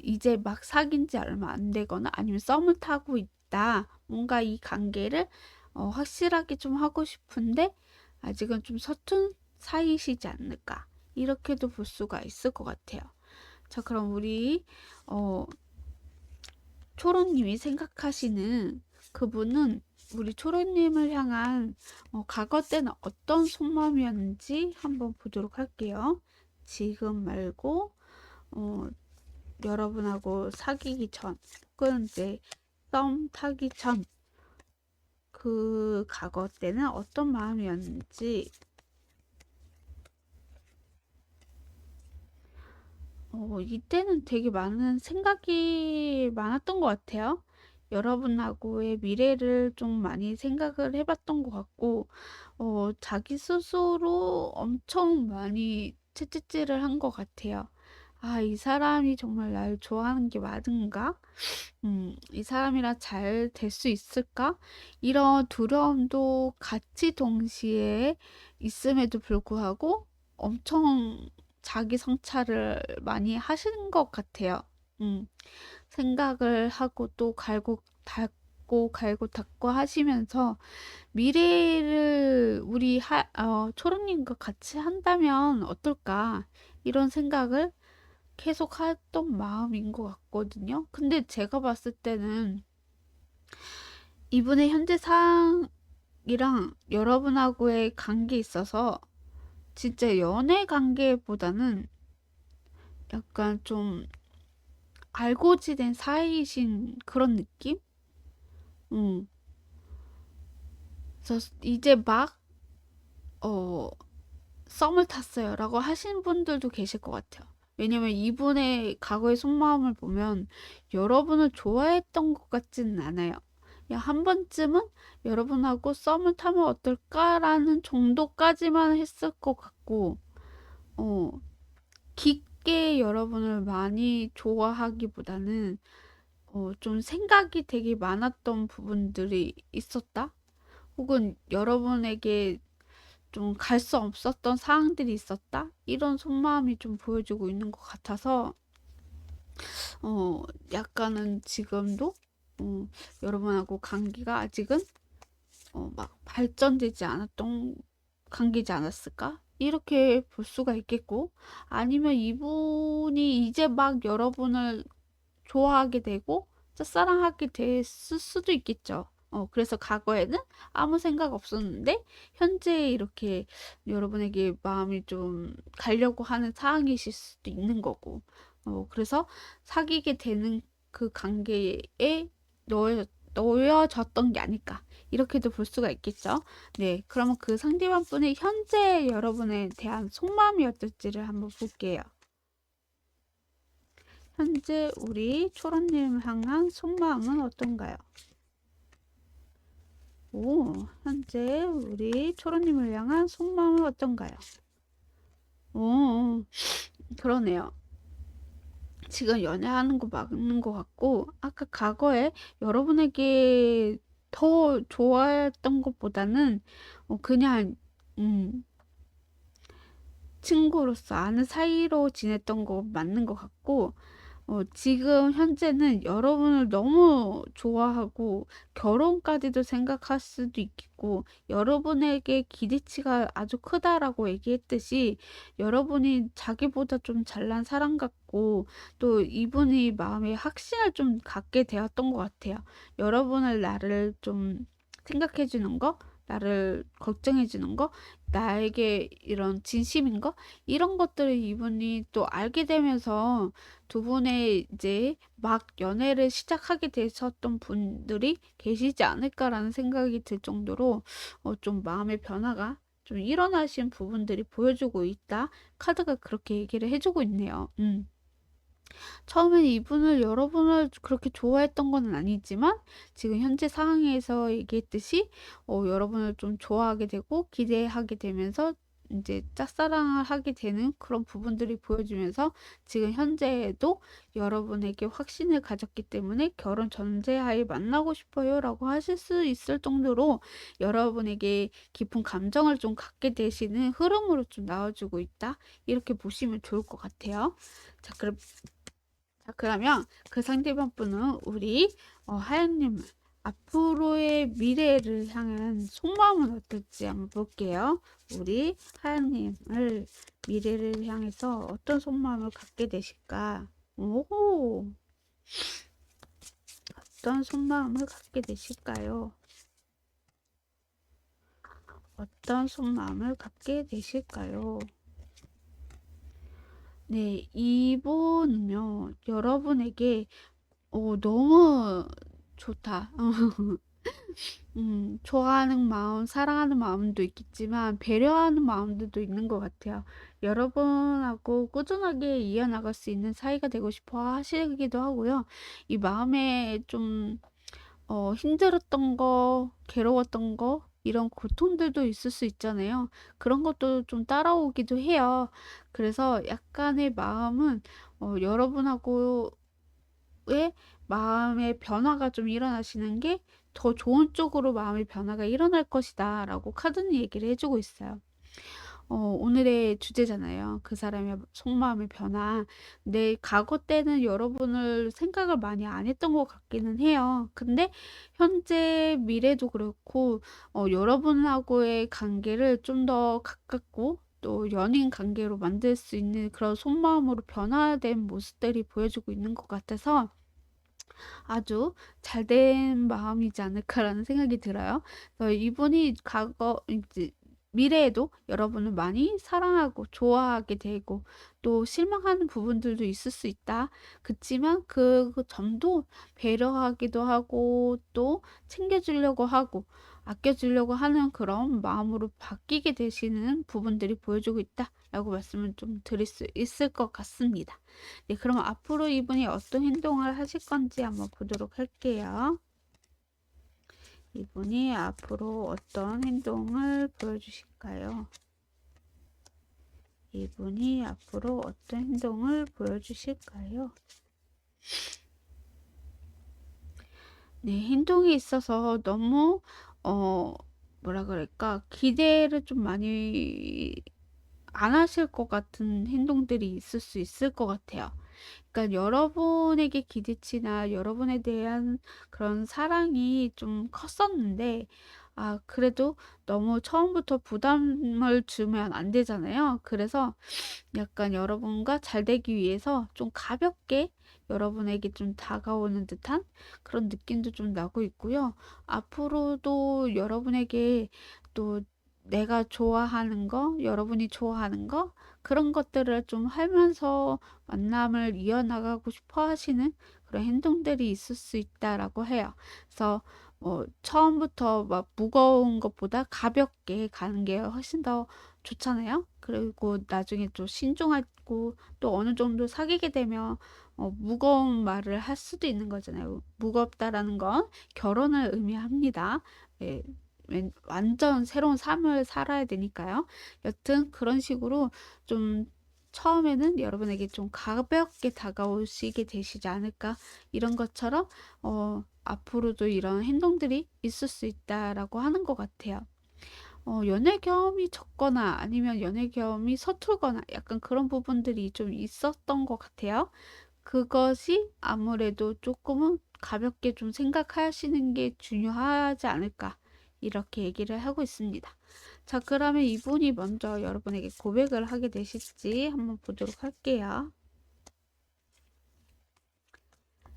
이제 막 사귄 지 얼마 안 되거나 아니면 썸을 타고 있다. 뭔가 이 관계를 확실하게 좀 하고 싶은데 아직은 좀 서툰 사이시지 않을까. 이렇게도 볼 수가 있을 것 같아요. 자, 그럼 우리 초롱님이 생각하시는 그분은 우리 초롱님을 향한 과거 때는 어떤 속마음이었는지 한번 보도록 할게요. 지금 말고 여러분하고 사귀기 전, 혹은 이제 썸 타기 전 그 과거 때는 어떤 마음이었는지 이때는 되게 많은 생각이 많았던 것 같아요. 여러분하고의 미래를 좀 많이 생각을 해봤던 것 같고, 자기 스스로 엄청 많이 채찍질을 한 것 같아요. 아, 이 사람이 정말 날 좋아하는 게 맞은가? 이 사람이랑 잘 될 수 있을까? 이런 두려움도 같이 동시에 있음에도 불구하고 엄청 자기 성찰을 많이 하시는 것 같아요. 음, 생각을 하고 또 갈고 닦고 하시면서 미래를 우리 초롱님과 같이 한다면 어떨까? 이런 생각을 계속 했던 마음인 것 같거든요. 근데 제가 봤을 때는 이분의 현재 상황이랑 여러분하고의 관계에 있어서 진짜 연애 관계보다는 약간 좀 알고 지낸 사이이신 그런 느낌? 음. 그래서 이제 막, 어, 썸을 탔어요. 라고 하신 분들도 계실 것 같아요. 왜냐면 이분의 과거의 속마음을 보면 여러분을 좋아했던 것 같지는 않아요. 그냥 한 번쯤은 여러분하고 썸을 타면 어떨까라는 정도까지만 했을 것 같고, 어, 깊게 여러분을 많이 좋아하기보다는 좀 생각이 되게 많았던 부분들이 있었다? 혹은 여러분에게 좀 갈 수 없었던 사항들이 있었다? 이런 속마음이 좀 보여주고 있는 것 같아서, 약간은 지금도, 어, 여러분하고 관계가 아직은, 막 발전되지 않았던 관계지 않았을까? 이렇게 볼 수가 있겠고, 아니면 이분이 이제 막 여러분을 좋아하게 되고 짝사랑하게 됐을 수도 있겠죠. 그래서 과거에는 아무 생각 없었는데 현재 이렇게 여러분에게 마음이 좀 가려고 하는 상황이실 수도 있는 거고. 그래서 사귀게 되는 그 관계에 놓여졌던 게 아닐까. 이렇게도 볼 수가 있겠죠. 네, 그러면 그 상대방 분의 현재 여러분에 대한 속마음이 어떨지를 한번 볼게요. 현재 우리 초롱님 향한 속마음은 어떤가요? 오, 현재 우리 초롱님을 향한 속마음은 어떤가요? 오, 그러네요. 지금 연애하는 거 맞는 것 같고, 아까 과거에 여러분에게 더 좋아했던 것보다는 그냥 친구로서 아는 사이로 지냈던 거 맞는 것 같고, 지금 현재는 여러분을 너무 좋아하고 결혼까지도 생각할 수도 있겠고 여러분에게 기대치가 아주 크다라고 얘기했듯이 여러분이 자기보다 좀 잘난 사람 같고 또 이분이 마음에 확신을 좀 갖게 되었던 것 같아요. 여러분을 나를 좀 생각해 주는 거, 나를 걱정해 주는 거, 나에게 이런 진심인 거, 이런 것들을 이분이 또 알게 되면서 두 분의 이제 막 연애를 시작하게 되셨던 분들이 계시지 않을까라는 생각이 들 정도로 좀 마음의 변화가 좀 일어나신 부분들이 보여주고 있다. 카드가 그렇게 얘기를 해주고 있네요. 처음엔 이분을 여러분을 그렇게 좋아했던 건 아니지만 지금 현재 상황에서 얘기했듯이 여러분을 좀 좋아하게 되고 기대하게 되면서 이제 짝사랑을 하게 되는 그런 부분들이 보여주면서 지금 현재에도 여러분에게 확신을 가졌기 때문에 결혼 전제하에 만나고 싶어요 라고 하실 수 있을 정도로 여러분에게 깊은 감정을 좀 갖게 되시는 흐름으로 좀 나와주고 있다. 이렇게 보시면 좋을 것 같아요. 자, 그럼 자, 그러면 그 상대방 분은 우리 하연님 앞으로의 미래를 향한 속마음은 어떨지 한번 볼게요. 우리 하양님을 미래를 향해서 어떤 속마음을 갖게 되실까? 오, 어떤 속마음을 갖게 되실까요? 어떤 속마음을 갖게 되실까요? 네, 이분은요, 여러분에게 너무 좋다. 좋아하는 마음, 사랑하는 마음도 있겠지만 배려하는 마음들도 있는 것 같아요. 여러분하고 꾸준하게 이어나갈 수 있는 사이가 되고 싶어 하시기도 하고요. 이 마음에 좀 힘들었던 거, 괴로웠던 거, 이런 고통들도 있을 수 있잖아요. 그런 것도 좀 따라오기도 해요. 그래서 약간의 마음은 여러분하고의 마음의 변화가 좀 일어나시는 게 더 좋은 쪽으로 마음의 변화가 일어날 것이다 라고 카드는 얘기를 해주고 있어요. 오늘의 주제잖아요. 그 사람의 속마음의 변화. 내 과거 때는 여러분을 생각을 많이 안 했던 것 같기는 해요. 근데 현재 미래도 그렇고 여러분하고의 관계를 좀 더 가깝고 또 연인 관계로 만들 수 있는 그런 속마음으로 변화된 모습들이 보여주고 있는 것 같아서 아주 잘된 마음이지 않을까라는 생각이 들어요. 그래서 이분이 과거 이제 미래에도 여러분을 많이 사랑하고 좋아하게 되고 또 실망하는 부분들도 있을 수 있다. 그치만 그 점도 배려하기도 하고 또 챙겨주려고 하고 아껴주려고 하는 그런 마음으로 바뀌게 되시는 부분들이 보여주고 있다라고 말씀을 좀 드릴 수 있을 것 같습니다. 네, 그럼 앞으로 이분이 어떤 행동을 하실 건지 한번 보도록 할게요. 이분이 앞으로 어떤 행동을 보여주실까요? 이분이 앞으로 어떤 행동을 보여주실까요? 네, 행동에 있어서 너무 뭐라 그럴까 기대를 좀 많이 안 하실 것 같은 행동들이 있을 수 있을 것 같아요. 그러니까 여러분에게 기대치나 여러분에 대한 그런 사랑이 좀 컸었는데 그래도 너무 처음부터 부담을 주면 안 되잖아요. 그래서 약간 여러분과 잘 되기 위해서 좀 가볍게 여러분에게 좀 다가오는 듯한 그런 느낌도 좀 나고 있고요. 앞으로도 여러분에게 또 내가 좋아하는 거, 여러분이 좋아하는 거, 그런 것들을 좀 하면서 만남을 이어나가고 싶어 하시는 그런 행동들이 있을 수 있다라고 해요. 그래서 처음부터 막 무거운 것보다 가볍게 가는 게 훨씬 더 좋잖아요. 그리고 나중에 또 신중하고 또 어느 정도 사귀게 되면 무거운 말을 할 수도 있는 거잖아요. 무겁다라는 건 결혼을 의미합니다. 예, 완전 새로운 삶을 살아야 되니까요. 여튼 그런 식으로 좀 처음에는 여러분에게 좀 가볍게 다가오시게 되시지 않을까 이런 것처럼 앞으로도 이런 행동들이 있을 수 있다라고 하는 것 같아요. 연애 경험이 적거나 아니면 연애 경험이 서툴거나 약간 그런 부분들이 좀 있었던 것 같아요. 그것이 아무래도 조금은 가볍게 좀 생각하시는 게 중요하지 않을까 이렇게 얘기를 하고 있습니다. 자, 그러면 이분이 먼저 여러분에게 고백을 하게 되실지 한번 보도록 할게요.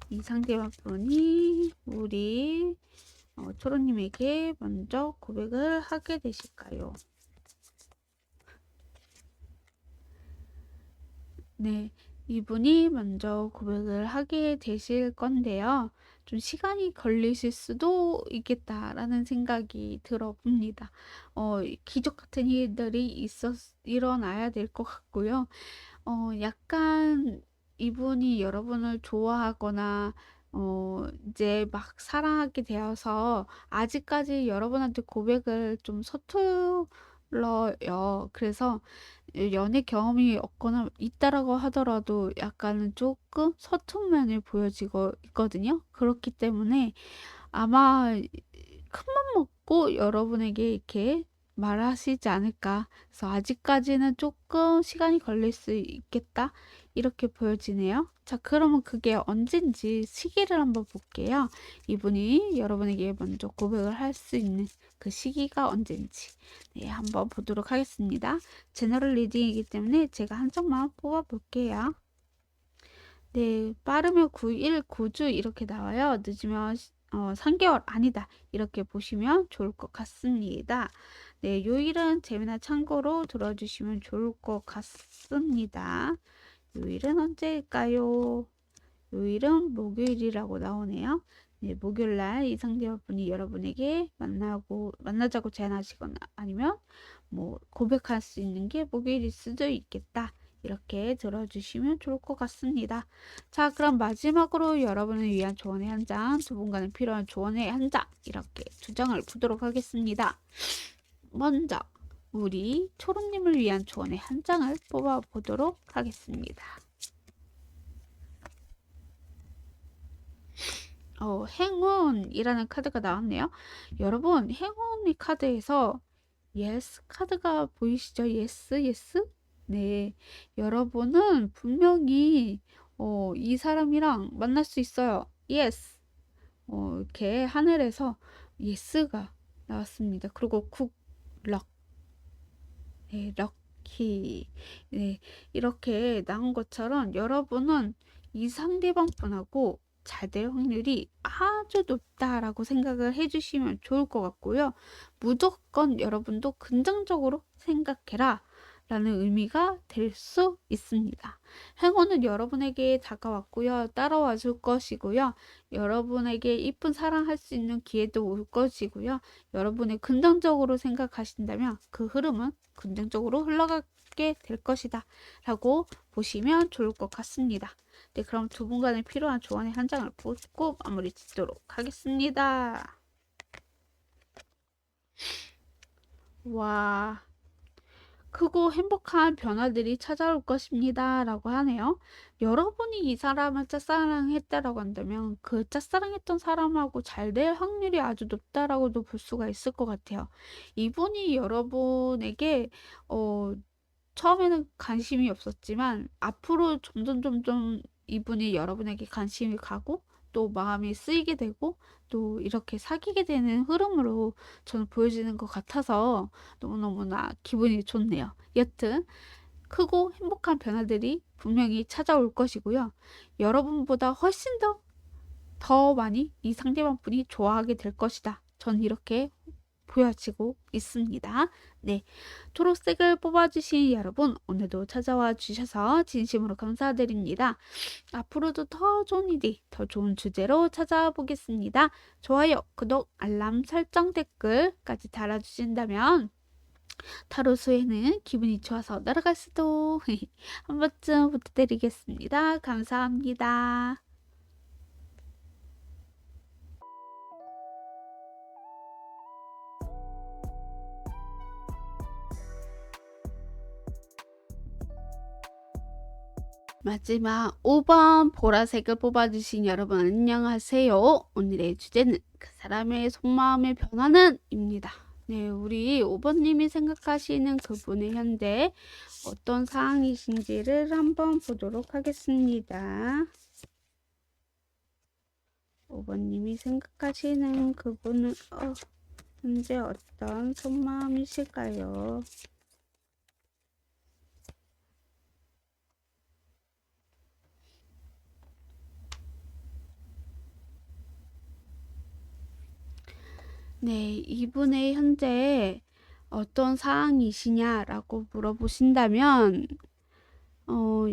이 상대방분이 우리 초로님에게 먼저 고백을 하게 되실까요? 네, 이분이 먼저 고백을 하게 되실 건데요. 좀 시간이 걸리실 수도 있겠다라는 생각이 들어봅니다. 기적 같은 일들이 일어나야 될 것 같고요. 약간 이분이 여러분을 좋아하거나 이제 막 사랑하게 되어서 아직까지 여러분한테 고백을 좀 서툴러요. 그래서 연애 경험이 없거나 있다라고 하더라도 약간은 조금 서툰 면을 보여지고 있거든요. 그렇기 때문에 아마 큰맘 먹고 여러분에게 이렇게 말하시지 않을까. 그래서 아직까지는 조금 시간이 걸릴 수 있겠다. 이렇게 보여지네요. 자, 그러면 그게 언젠지 시기를 한번 볼게요. 이분이 여러분에게 먼저 고백을 할 수 있는 그 시기가 언젠지 네, 한번 보도록 하겠습니다. 제너럴 리딩이기 때문에 제가 한 장만 뽑아 볼게요. 네, 빠르면 9일, 9주 이렇게 나와요. 늦으면 3개월 아니다. 이렇게 보시면 좋을 것 같습니다. 네, 요일은 재미나 참고로 들어주시면 좋을 것 같습니다. 요일은 언제일까요? 요일은 목요일이라고 나오네요. 네, 목요일날 이 상대분이 여러분에게 만나자고 제안하시거나 아니면 뭐 고백할 수 있는 게 목요일일 수도 있겠다. 이렇게 들어주시면 좋을 것 같습니다. 자, 그럼 마지막으로 여러분을 위한 조언의 한 장, 두 분간에 필요한 조언의 한 장, 이렇게 두 장을 보도록 하겠습니다. 먼저 우리 초롱님을 위한 조언의 한 장을 뽑아보도록 하겠습니다. 행운이라는 카드가 나왔네요. 여러분, 행운의 카드에서 예스 카드가 보이시죠? 예스? 네, 여러분은 분명히 이 사람이랑 만날 수 있어요. 예스. 이렇게 하늘에서 예스가 나왔습니다. 그리고 럭. 네, 럭키. 네, 이렇게 나온 것처럼 여러분은 이 상대방 분하고 잘 될 확률이 아주 높다라고 생각을 해주시면 좋을 것 같고요. 무조건 여러분도 긍정적으로 생각해라 라는 의미가 될 수 있습니다. 행운은 여러분에게 다가왔고요. 따라와 줄 것이고요. 여러분에게 이쁜 사랑할 수 있는 기회도 올 것이고요. 여러분이 긍정적으로 생각하신다면 그 흐름은 긍정적으로 흘러가게 될 것이다 라고 보시면 좋을 것 같습니다. 네, 그럼 두 분간에 필요한 조언의 한 장을 뽑고 마무리 짓도록 하겠습니다. 와, 크고 행복한 변화들이 찾아올 것입니다 라고 하네요. 여러분이 이 사람을 짝사랑했다라고 한다면 그 짝사랑했던 사람하고 잘 될 확률이 아주 높다라고도 볼 수가 있을 것 같아요. 이분이 여러분에게 처음에는 관심이 없었지만 앞으로 점점 이분이 여러분에게 관심이 가고 또 마음이 쓰이게 되고 또 이렇게 사귀게 되는 흐름으로 저는 보여지는 것 같아서 너무너무나 기분이 좋네요. 여튼 크고 행복한 변화들이 분명히 찾아올 것이고요. 여러분보다 훨씬 더 많이 이 상대방 분이 좋아하게 될 것이다. 전 이렇게 보여지고 있습니다. 네, 초록색을 뽑아주신 여러분 오늘도 찾아와 주셔서 진심으로 감사드립니다. 앞으로도 더 좋은 일이 더 좋은 주제로 찾아보겠습니다. 좋아요, 구독, 알람 설정, 댓글까지 달아주신다면 타로 수에는 기분이 좋아서 날아갈 수도 한 번쯤 부탁드리겠습니다. 감사합니다. 마지막 5번 보라색을 뽑아주신 여러분 안녕하세요. 오늘의 주제는 그 사람의 속마음의 변화는 입니다. 네, 우리 5번님이 생각하시는 그분의 현재 어떤 상황이신지를 한번 보도록 하겠습니다. 5번님이 생각하시는 그분은 현재 어떤 속마음이실까요? 네, 이분의 현재 어떤 상황이시냐라고 물어보신다면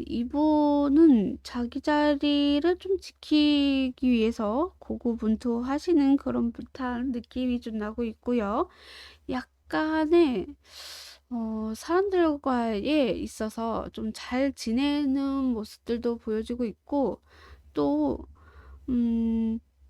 이분은 자기 자리를 좀 지키기 위해서 고군분투하시는 그런 듯한 느낌이 좀 나고 있고요. 약간의 사람들과에 있어서 좀 잘 지내는 모습들도 보여지고 있고 또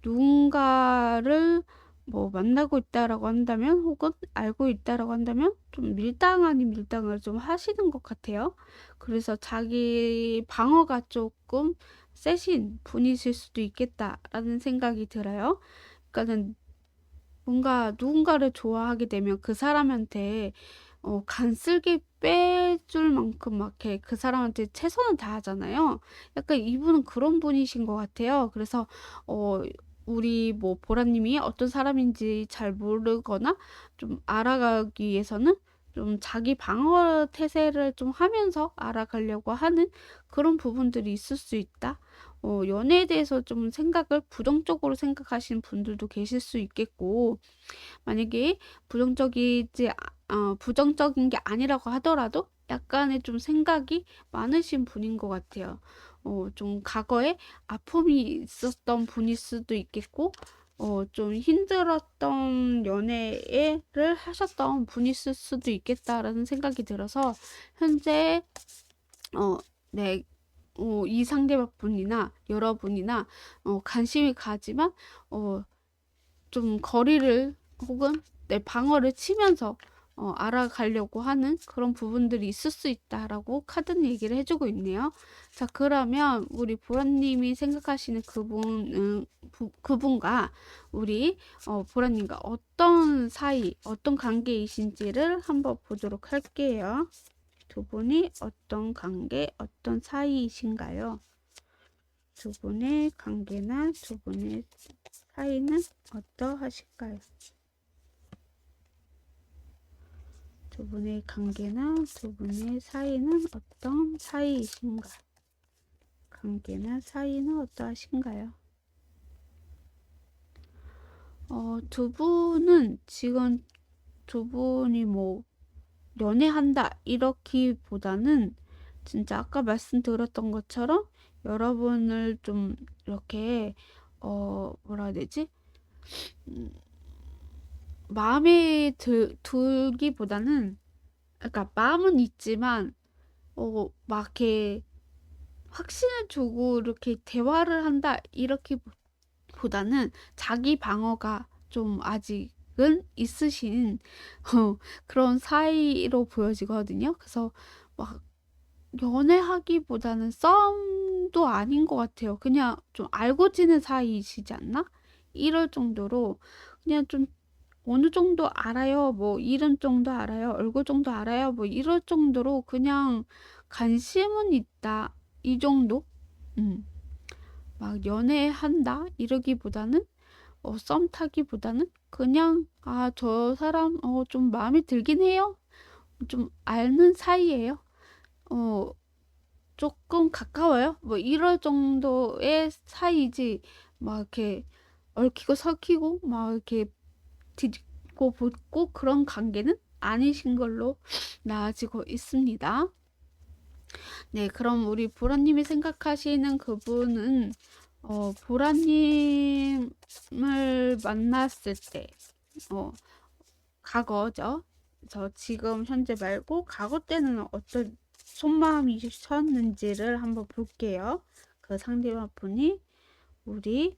누군가를 뭐 만나고 있다라고 한다면 혹은 알고 있다라고 한다면 좀 밀당 아닌 밀당을 좀 하시는 것 같아요. 그래서 자기 방어가 조금 세신 분이실 수도 있겠다라는 생각이 들어요. 그러니까는 뭔가 누군가를 좋아하게 되면 그 사람한테 간슬게 빼줄 만큼 막 이렇게 그 사람한테 최선을 다하잖아요. 약간 이분은 그런 분이신 것 같아요. 그래서 어 우리 뭐 보라님이 어떤 사람인지 잘 모르거나 좀 알아가기 위해서는 좀 자기 방어 태세를 좀 하면서 알아가려고 하는 그런 부분들이 있을 수 있다. 연애에 대해서 좀 생각을 부정적으로 생각하시는 분들도 계실 수 있겠고, 만약에 부정적인 게 아니라고 하더라도 약간의 좀 생각이 많으신 분인 것 같아요. 좀 과거에 아픔이 있었던 분일 수도 있겠고, 좀 힘들었던 연애를 하셨던 분이실 수도 있겠다라는 생각이 들어서, 현재, 어, 네, 이 상대분이나 여러분이나, 관심이 가지만, 좀 거리를 혹은 내 방어를 치면서 알아가려고 하는 그런 부분들이 있을 수 있다라고 카드는 얘기를 해주고 있네요. 자, 그러면 우리 보라님이 생각하시는 그분과 우리 보라님과 어떤 사이, 어떤 관계이신지를 한번 보도록 할게요. 두 분이 어떤 관계, 어떤 사이이신가요? 두 분의 관계나 두 분의 사이는 어떠하실까요? 두 분의 관계나 두 분의 사이는 어떤 사이이신가? 관계나 사이는 어떠하신가요? 두 분은 지금 두 분이 뭐 연애한다 이렇기보다는 진짜 아까 말씀드렸던 것처럼 여러분을 좀 이렇게 뭐라 해야 되지? 마음에 들기보다는, 그러니까 마음은 있지만 막 이렇게 확신을 주고 이렇게 대화를 한다 이렇기보다는 자기 방어가 좀 아직은 있으신 그런 사이로 보여지거든요. 그래서 막 연애하기보다는 싸움도 아닌 것 같아요. 그냥 좀 알고 지낸 사이이시지 않나? 이럴 정도로 그냥 좀 어느 정도 알아요. 뭐 이름 정도 알아요. 얼굴 정도 알아요. 뭐 이럴 정도로 그냥 관심은 있다. 이 정도? 음. 막 연애한다 이러기보다는 썸 타기보다는 그냥 저 사람 좀 마음에 들긴 해요. 좀 아는 사이예요. 어 조금 가까워요. 뭐 이럴 정도의 사이지 막 이렇게 얽히고 설키고 막 이렇게 뒤집고 볶고 그런 관계는 아니신 걸로 나아지고 있습니다. 네, 그럼 우리 보라님이 생각하시는 그분은 보라님을 만났을 때 과거죠. 저 지금 현재 말고 과거 때는 어떤 속마음이셨는지를 한번 볼게요. 그 상대방분이 우리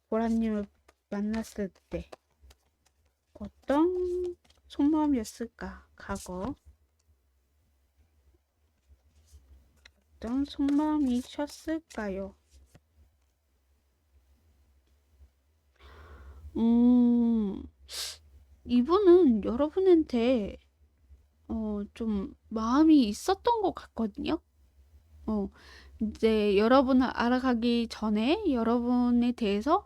보라님을 만났을 때 어떤 속마음이었을까? 과거 어떤 속마음이셨을까요? 이분은 여러분한테 좀 마음이 있었던 것 같거든요. 이제 여러분을 알아가기 전에 여러분에 대해서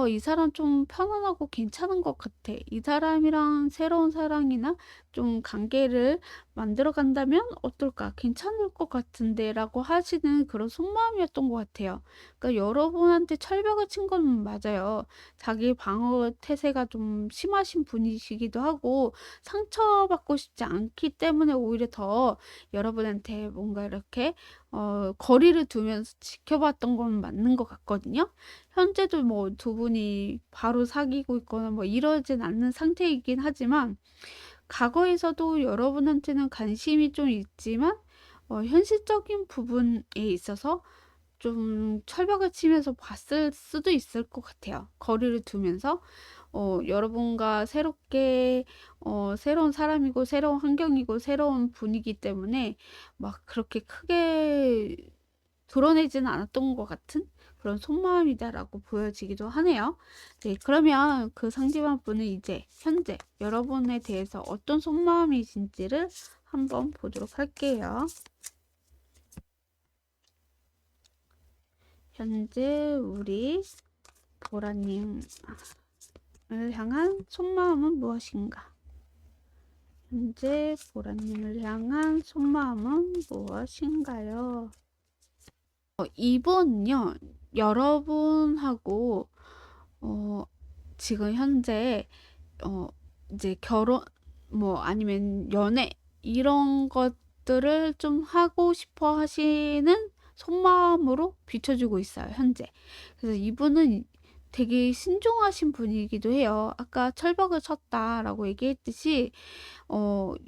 이 사람 좀 편안하고 괜찮은 것 같아. 이 사람이랑 새로운 사랑이나 좀 관계를 만들어 간다면 어떨까? 괜찮을 것 같은데 라고 하시는 그런 속마음이었던 것 같아요. 그러니까 여러분한테 철벽을 친 건 맞아요. 자기 방어 태세가 좀 심하신 분이시기도 하고 상처받고 싶지 않기 때문에 오히려 더 여러분한테 뭔가 이렇게 거리를 두면서 지켜봤던 건 맞는 것 같거든요. 현재도 뭐 두 분이 바로 사귀고 있거나 뭐 이러진 않는 상태이긴 하지만 과거에서도 여러분한테는 관심이 좀 있지만 현실적인 부분에 있어서 좀 철벽을 치면서 봤을 수도 있을 것 같아요. 거리를 두면서 여러분과 새롭게 새로운 사람이고 새로운 환경이고 새로운 분위기 때문에 막 그렇게 크게 드러내지는 않았던 것 같은 그런 속마음이다라고 보여지기도 하네요. 네, 그러면 그 상대방 분은 이제 현재 여러분에 대해서 어떤 속마음이신지를 한번 보도록 할게요. 현재 우리 보라님을 향한 속마음은 무엇인가? 현재 보라님을 향한 속마음은 무엇인가요? 이분은요, 여러분하고 지금 현재 이제 결혼 아니면 연애 이런 것들을 좀 하고 싶어 하시는 속마음으로 비춰주고 있어요, 현재. 그래서 이분은 되게 신중하신 분이기도 해요. 아까 철벽을 쳤다라고 얘기했듯이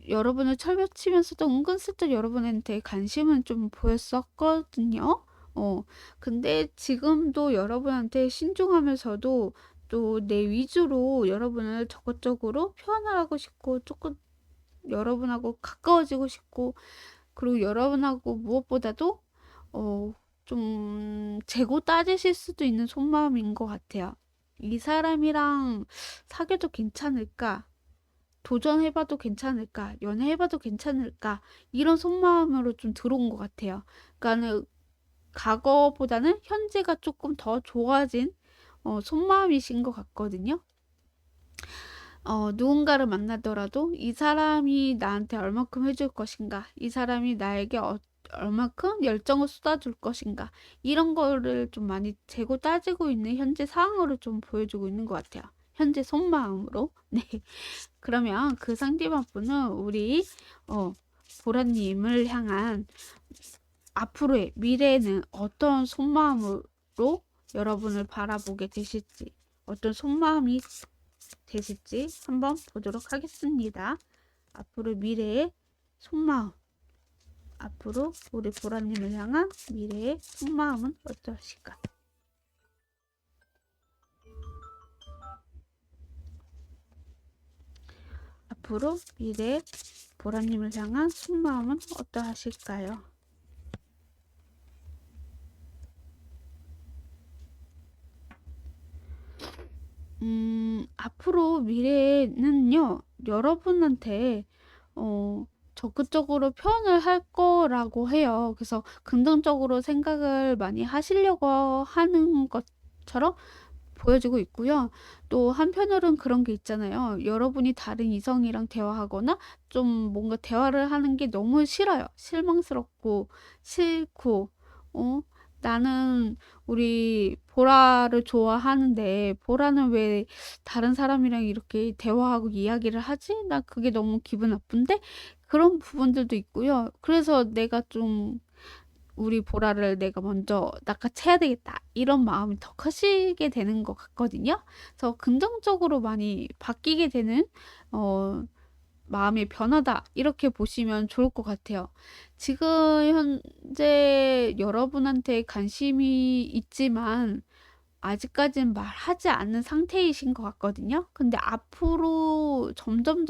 여러분을 철벽치면서도 은근슬쩍 여러분한테 관심은 좀 보였었거든요. 근데 지금도 여러분한테 신중하면서도 또 내 위주로 여러분을 적극적으로 표현을 하고 싶고 조금 여러분하고 가까워지고 싶고 그리고 여러분하고 무엇보다도 좀 재고 따지실 수도 있는 속마음인 것 같아요. 이 사람이랑 사귀어도 괜찮을까? 도전해봐도 괜찮을까? 연애해봐도 괜찮을까? 이런 속마음으로 좀 들어온 것 같아요. 그러니까는 과거보다는 현재가 조금 더 좋아진 속마음이신 것 같거든요. 누군가를 만나더라도 이 사람이 나한테 얼마큼 해줄 것인가? 이 사람이 나에게 얼마큼 열정을 쏟아줄 것인가? 이런 거를 좀 많이 재고 따지고 있는 현재 상황으로 좀 보여주고 있는 것 같아요. 현재 속마음으로. 네. 그러면 그 상대방 분은 우리 보라님을 향한 앞으로의 미래에는 어떤 속마음으로 여러분을 바라보게 되실지, 어떤 속마음이 되실지 한번 보도록 하겠습니다. 앞으로 미래의 속마음, 앞으로 우리 보라님을 향한 미래의 속마음은 어떠실까? 앞으로 미래의 보라님을 향한 속마음은 어떠하실까요? 앞으로 미래에는요, 여러분한테, 적극적으로 표현을 할 거라고 해요. 그래서 긍정적으로 생각을 많이 하시려고 하는 것처럼 보여지고 있고요. 또 한편으로는 그런 게 있잖아요. 여러분이 다른 이성이랑 대화하거나 좀 뭔가 대화를 하는 게 너무 싫어요. 실망스럽고 싫고 나는 우리 보라를 좋아하는데 보라는 왜 다른 사람이랑 이렇게 대화하고 이야기를 하지? 나 그게 너무 기분 나쁜데? 그런 부분들도 있고요. 그래서 내가 좀 우리 보라를 내가 먼저 낚아채야 되겠다. 이런 마음이 더 커지게 되는 것 같거든요. 그래서 긍정적으로 많이 바뀌게 되는, 마음의 변화다. 이렇게 보시면 좋을 것 같아요. 지금 현재 여러분한테 관심이 있지만, 아직까진 말하지 않는 상태이신 것 같거든요. 근데 앞으로 점점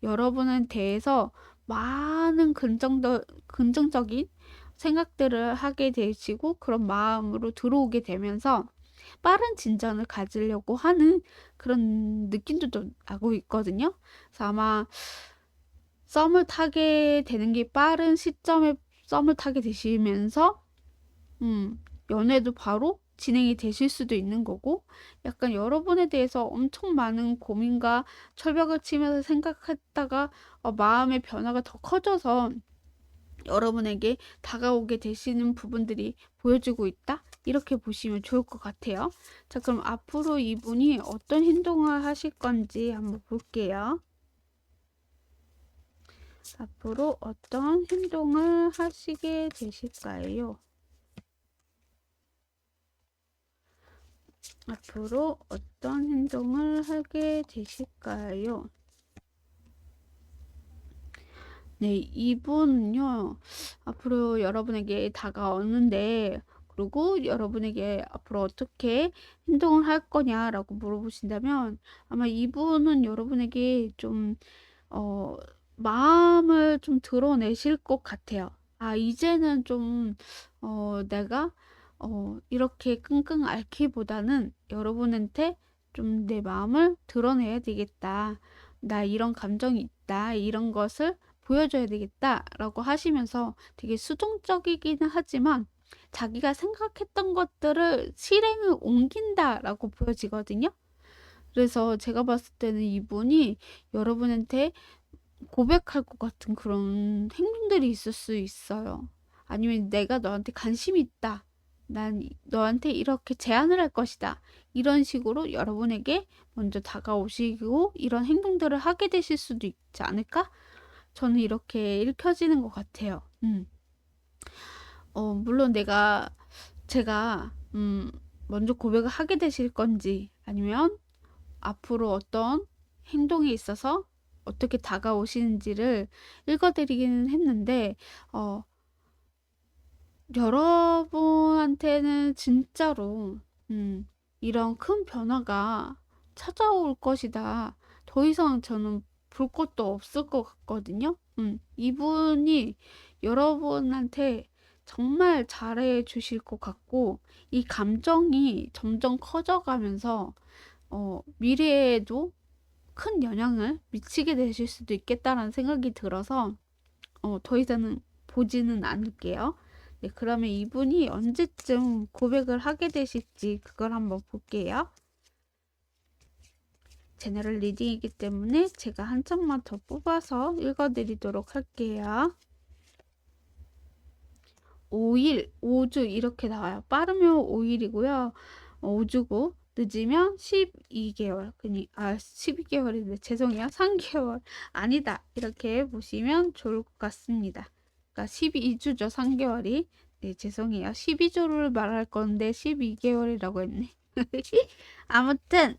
여러분에 대해서 많은 긍정적인 생각들을 하게 되시고 그런 마음으로 들어오게 되면서 빠른 진전을 가지려고 하는 그런 느낌도 좀 나고 있거든요. 그래서 아마 썸을 타게 되는 게 빠른 시점에 썸을 타게 되시면서 연애도 바로 진행이 되실 수도 있는 거고, 약간 여러분에 대해서 엄청 많은 고민과 철벽을 치면서 생각했다가 마음의 변화가 더 커져서 여러분에게 다가오게 되시는 부분들이 보여지고 있다? 이렇게 보시면 좋을 것 같아요. 자, 그럼 앞으로 이분이 어떤 행동을 하실 건지 한번 볼게요. 앞으로 어떤 행동을 하시게 되실까요? 앞으로 어떤 행동을 하게 되실까요? 네, 이분은요, 앞으로 여러분에게 다가오는데, 그리고 여러분에게 앞으로 어떻게 행동을 할 거냐라고 물어보신다면, 아마 이분은 여러분에게 좀, 어, 마음을 좀 드러내실 것 같아요. 아, 이제는 좀, 내가, 이렇게 끙끙 앓기보다는 여러분한테 좀 내 마음을 드러내야 되겠다. 나 이런 감정이 있다. 이런 것을 보여줘야 되겠다. 라고 하시면서 되게 수동적이기는 하지만 자기가 생각했던 것들을 실행을 옮긴다라고 보여지거든요. 그래서 제가 봤을 때는 이분이 여러분한테 고백할 것 같은 그런 행동들이 있을 수 있어요. 아니면 내가 너한테 관심이 있다. 난 너한테 이렇게 제안을 할 것이다. 이런 식으로 여러분에게 먼저 다가오시고 이런 행동들을 하게 되실 수도 있지 않을까? 저는 이렇게 읽혀지는 것 같아요. 물론 제가 먼저 고백을 하게 되실 건지 아니면 앞으로 어떤 행동에 있어서 어떻게 다가오시는지를 읽어드리기는 했는데 여러분한테는 진짜로 이런 큰 변화가 찾아올 것이다. 더 이상 저는 볼 것도 없을 것 같거든요. 이분이 여러분한테 정말 잘해 주실 것 같고 이 감정이 점점 커져가면서 미래에도 큰 영향을 미치게 되실 수도 있겠다라는 생각이 들어서 더 이상은 보지는 않을게요. 네, 그러면 이분이 언제쯤 고백을 하게 되실지 그걸 한번 볼게요. 제너럴 리딩이기 때문에 제가 한 장만 더 뽑아서 읽어드리도록 할게요. 5일, 5주 이렇게 나와요. 빠르면 5일이고요. 5주고 늦으면 12개월. 12개월인데 죄송해요. 3개월. 아니다. 이렇게 보시면 좋을 것 같습니다. 그러니까 12주죠. 3개월이. 네, 죄송해요. 12주를 말할 건데 12개월이라고 했네. 아무튼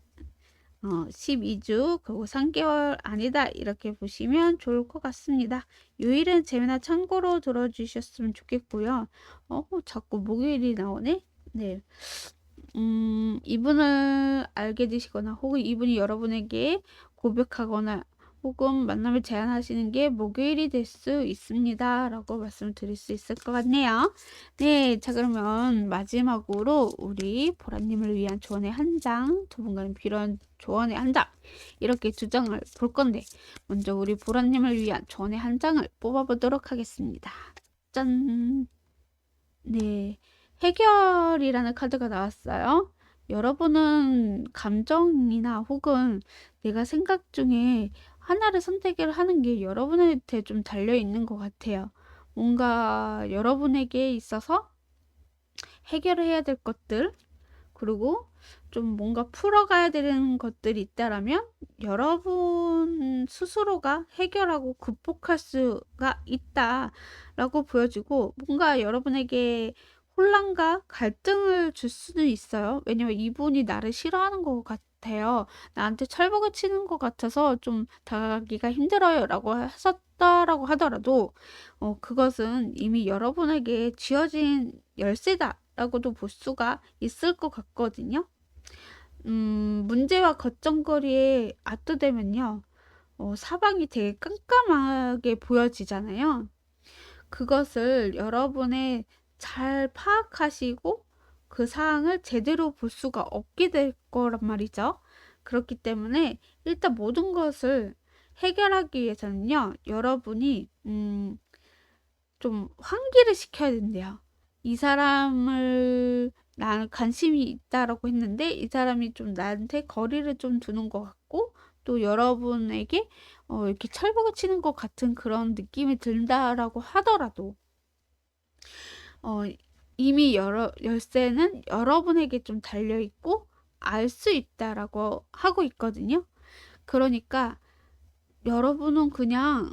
12주 그리고 3개월 아니다 이렇게 보시면 좋을 것 같습니다. 요일은 재미나 참고로 들어주셨으면 좋겠고요. 자꾸 목요일이 나오네. 네. 이분을 알게 되시거나 혹은 이분이 여러분에게 고백하거나 혹은 만남을 제안하시는 게 목요일이 될 수 있습니다. 라고 말씀드릴 수 있을 것 같네요. 네, 자 그러면 마지막으로 우리 보라님을 위한 조언의 한 장, 두 분과는 필요한 조언의 한 장, 이렇게 두 장을 볼 건데 먼저 우리 보라님을 위한 조언의 한 장을 뽑아보도록 하겠습니다. 짠! 네, 해결이라는 카드가 나왔어요. 여러분은 감정이나 혹은 내가 생각 중에 하나를 선택을 하는 게 여러분한테 좀 달려 있는 것 같아요. 뭔가 여러분에게 있어서 해결을 해야 될 것들, 그리고 좀 뭔가 풀어가야 되는 것들이 있다라면 여러분 스스로가 해결하고 극복할 수가 있다라고 보여지고 뭔가 여러분에게 혼란과 갈등을 줄 수도 있어요. 왜냐면 이분이 나를 싫어하는 것 같아요. 나한테 철벽을 치는 것 같아서 좀 다가가기가 힘들어요 라고 하셨다라고 하더라도 그것은 이미 여러분에게 쥐어진 열쇠다 라고도 볼 수가 있을 것 같거든요. 문제와 걱정거리에 압도되면요. 사방이 되게 깜깜하게 보여지잖아요. 그것을 여러분의 잘 파악하시고 그 사항을 제대로 볼 수가 없게 될 거란 말이죠. 그렇기 때문에 일단 모든 것을 해결하기 위해서는요. 여러분이 좀 환기를 시켜야 된대요. 이 사람을 나는 관심이 있다라고 했는데 이 사람이 좀 나한테 거리를 좀 두는 것 같고 또 여러분에게 이렇게 철벽을 치는 것 같은 그런 느낌이 든다라고 하더라도 이미 열쇠는 여러분에게 좀 달려 있고 알 수 있다라고 하고 있거든요. 그러니까 여러분은 그냥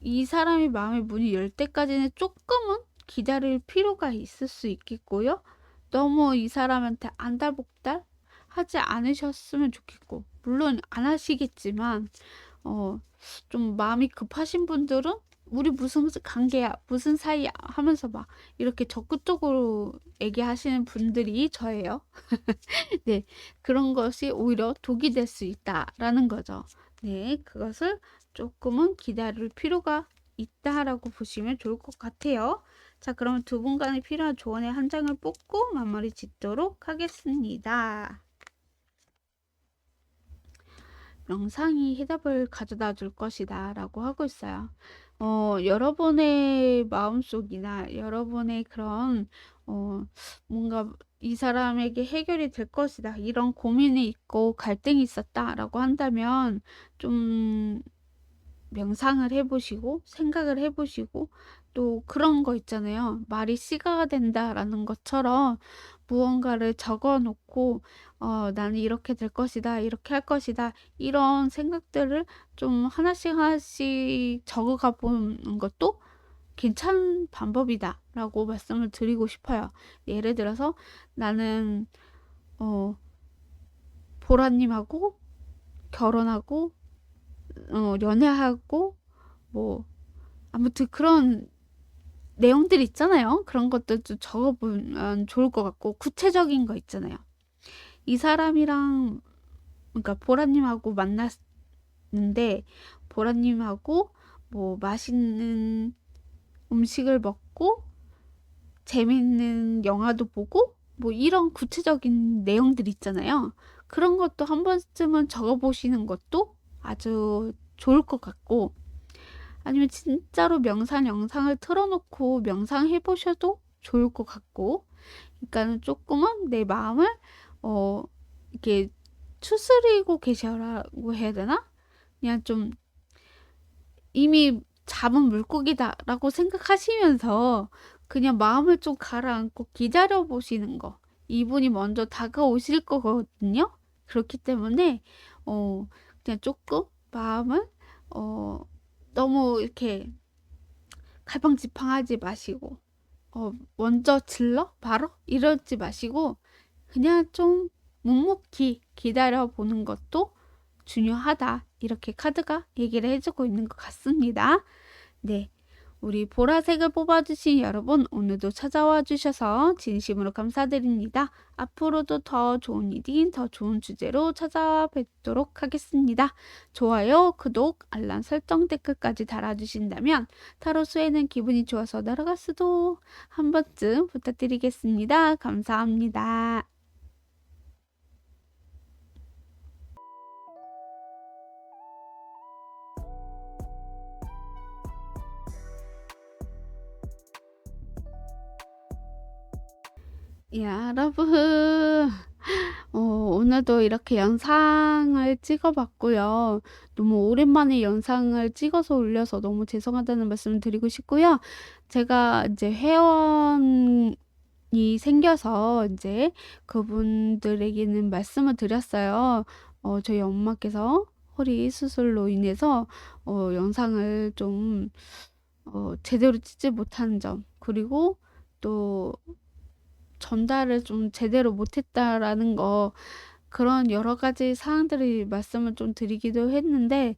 이 사람이 마음의 문이 열 때까지는 조금은 기다릴 필요가 있을 수 있겠고요. 너무 이 사람한테 안달복달 하지 않으셨으면 좋겠고, 물론 안 하시겠지만, 좀 마음이 급하신 분들은 우리 무슨 관계야, 무슨 사이야 하면서 막 이렇게 적극적으로 얘기하시는 분들이 저예요. 네, 그런 것이 오히려 독이 될 수 있다라는 거죠. 네, 그것을 조금은 기다릴 필요가 있다라고 보시면 좋을 것 같아요. 자, 그러면 두 분간에 필요한 조언의 한 장을 뽑고 마무리 짓도록 하겠습니다. 명상이 해답을 가져다 줄 것이다 라고 하고 있어요. 여러분의 마음속이나 여러분의 그런 뭔가 이 사람에게 해결이 될 것이다, 이런 고민이 있고 갈등이 있었다 라고 한다면 좀 명상을 해보시고 생각을 해보시고, 또 그런 거 있잖아요. 말이 씨가 된다라는 것처럼 무언가를 적어 놓고 나는 이렇게 될 것이다, 이렇게 할 것이다, 이런 생각들을 좀 하나씩 하나씩 적어가 보는 것도 괜찮은 방법이다 라고 말씀을 드리고 싶어요. 예를 들어서 나는 보라님하고 결혼하고 연애하고 뭐 아무튼 그런 내용들 있잖아요. 그런 것들도 적어보면 좋을 것 같고, 구체적인 거 있잖아요. 이 사람이랑, 그러니까 보라님하고 만났는데 보라님하고 뭐 맛있는 음식을 먹고 재밌는 영화도 보고 뭐 이런 구체적인 내용들 있잖아요. 그런 것도 한 번쯤은 적어보시는 것도 아주 좋을 것 같고, 아니면 진짜로 명상 영상을 틀어놓고 명상해 보셔도 좋을 것 같고, 그러니까는 조금은 내 마음을 이렇게 추스리고 계셔라고 해야 되나? 그냥 좀 이미 잡은 물고기다라고 생각하시면서 그냥 마음을 좀 가라앉고 기다려 보시는 거. 이분이 먼저 다가오실 거거든요. 그렇기 때문에 그냥 조금 마음을 어, 너무 이렇게 갈팡질팡하지 마시고 먼저 질러 바로 이러지 마시고 그냥 좀 묵묵히 기다려 보는 것도 중요하다, 이렇게 카드가 얘기를 해주고 있는 것 같습니다. 네, 우리 보라색을 뽑아주신 여러분, 오늘도 찾아와 주셔서 진심으로 감사드립니다. 앞으로도 더 좋은 일인, 더 좋은 주제로 찾아뵙도록 하겠습니다. 좋아요, 구독, 알람 설정, 댓글까지 달아주신다면 타로 수에는 기분이 좋아서 날아갈 수도 한 번쯤 부탁드리겠습니다. 감사합니다. 여러분, 오늘도 이렇게 영상을 찍어봤고요. 너무 오랜만에 영상을 찍어서 올려서 너무 죄송하다는 말씀을 드리고 싶고요. 제가 이제 회원이 생겨서 이제 그분들에게는 말씀을 드렸어요. 저희 엄마께서 허리 수술로 인해서 영상을 좀 제대로 찍지 못한 점, 그리고 또 전달을 좀 제대로 못했다라는 거, 그런 여러 가지 사항들을 말씀을 좀 드리기도 했는데,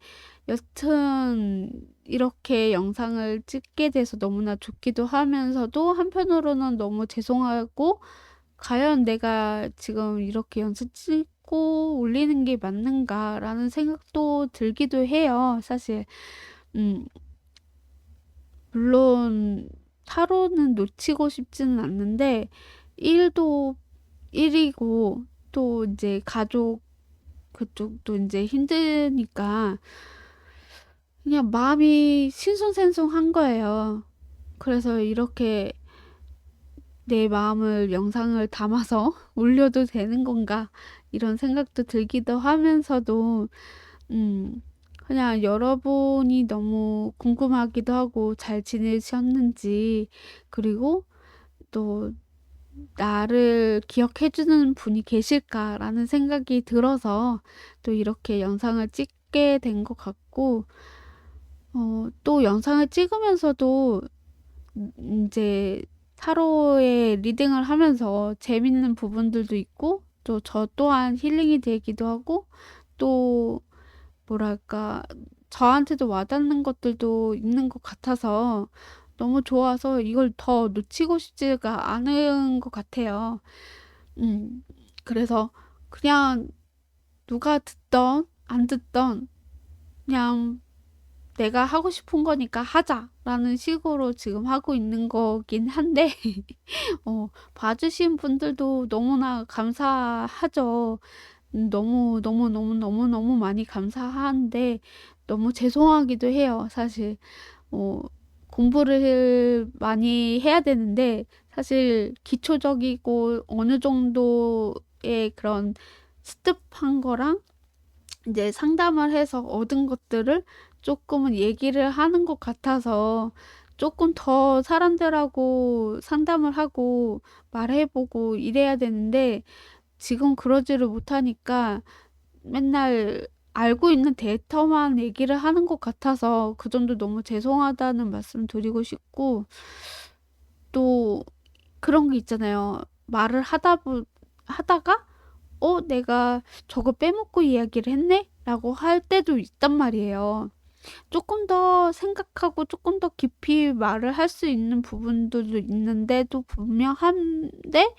여튼 이렇게 영상을 찍게 돼서 너무나 좋기도 하면서도 한편으로는 너무 죄송하고, 과연 내가 지금 이렇게 영상 찍고 올리는 게 맞는가라는 생각도 들기도 해요. 사실 물론 타로는 놓치고 싶지는 않는데, 일도 일이고 또 이제 가족 그쪽도 이제 힘드니까 그냥 마음이 싱숭생숭한 거예요. 그래서 이렇게 내 마음을 영상을 담아서 올려도 되는 건가, 이런 생각도 들기도 하면서도 그냥 여러분이 너무 궁금하기도 하고 잘 지내셨는지, 그리고 또 나를 기억해주는 분이 계실까라는 생각이 들어서 또 이렇게 영상을 찍게 된 것 같고, 또 영상을 찍으면서도 이제 타로의 리딩을 하면서 재밌는 부분들도 있고, 또 저 또한 힐링이 되기도 하고, 또 뭐랄까, 저한테도 와닿는 것들도 있는 것 같아서 너무 좋아서 이걸 더 놓치고 싶지가 않은 것 같아요. 음, 그래서 그냥 누가 듣던 안 듣던 그냥 내가 하고 싶은 거니까 하자라는 식으로 지금 하고 있는 거긴 한데 봐주신 분들도 너무나 감사하죠. 너무 많이 감사한데 너무 죄송하기도 해요. 사실 공부를 많이 해야 되는데 사실 기초적이고 어느 정도의 그런 스텝한 거랑 이제 상담을 해서 얻은 것들을 조금은 얘기를 하는 것 같아서 조금 더 사람들하고 상담을 하고 말해보고 이래야 되는데 지금 그러지를 못하니까 맨날 알고 있는 데이터만 얘기를 하는 것 같아서 그 점도 너무 죄송하다는 말씀 드리고 싶고, 또 그런 게 있잖아요. 말을 하다가 내가 저거 빼먹고 이야기를 했네? 라고 할 때도 있단 말이에요. 조금 더 생각하고 조금 더 깊이 말을 할 수 있는 부분들도 있는데도 분명한데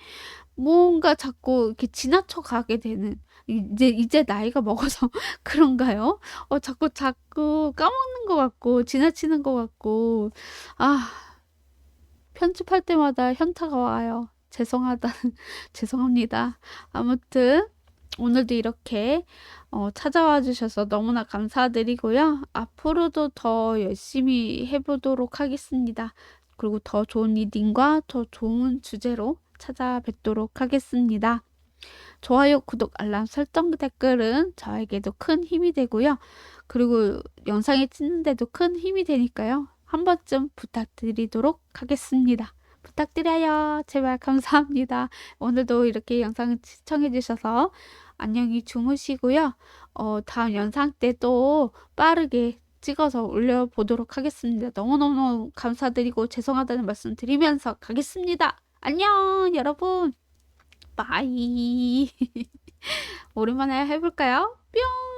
뭔가 자꾸 이렇게 지나쳐 가게 되는, 이제 나이가 먹어서 그런가요? 자꾸 까먹는 것 같고 지나치는 것 같고, 아, 편집할 때마다 현타가 와요. 죄송하다. 죄송합니다. 아무튼 오늘도 이렇게 찾아와 주셔서 너무나 감사드리고요. 앞으로도 더 열심히 해보도록 하겠습니다. 그리고 더 좋은 리딩과 더 좋은 주제로 찾아뵙도록 하겠습니다. 좋아요, 구독, 알람 설정, 댓글은 저에게도 큰 힘이 되고요. 그리고 영상에 찍는데도 큰 힘이 되니까요. 한 번쯤 부탁드리도록 하겠습니다. 부탁드려요. 제발 감사합니다. 오늘도 이렇게 영상 시청해주셔서 안녕히 주무시고요. 다음 영상 때 또 빠르게 찍어서 올려보도록 하겠습니다. 너무너무 감사드리고 죄송하다는 말씀 드리면서 가겠습니다. 안녕, 여러분. 빠이. 오랜만에 해볼까요? 뿅!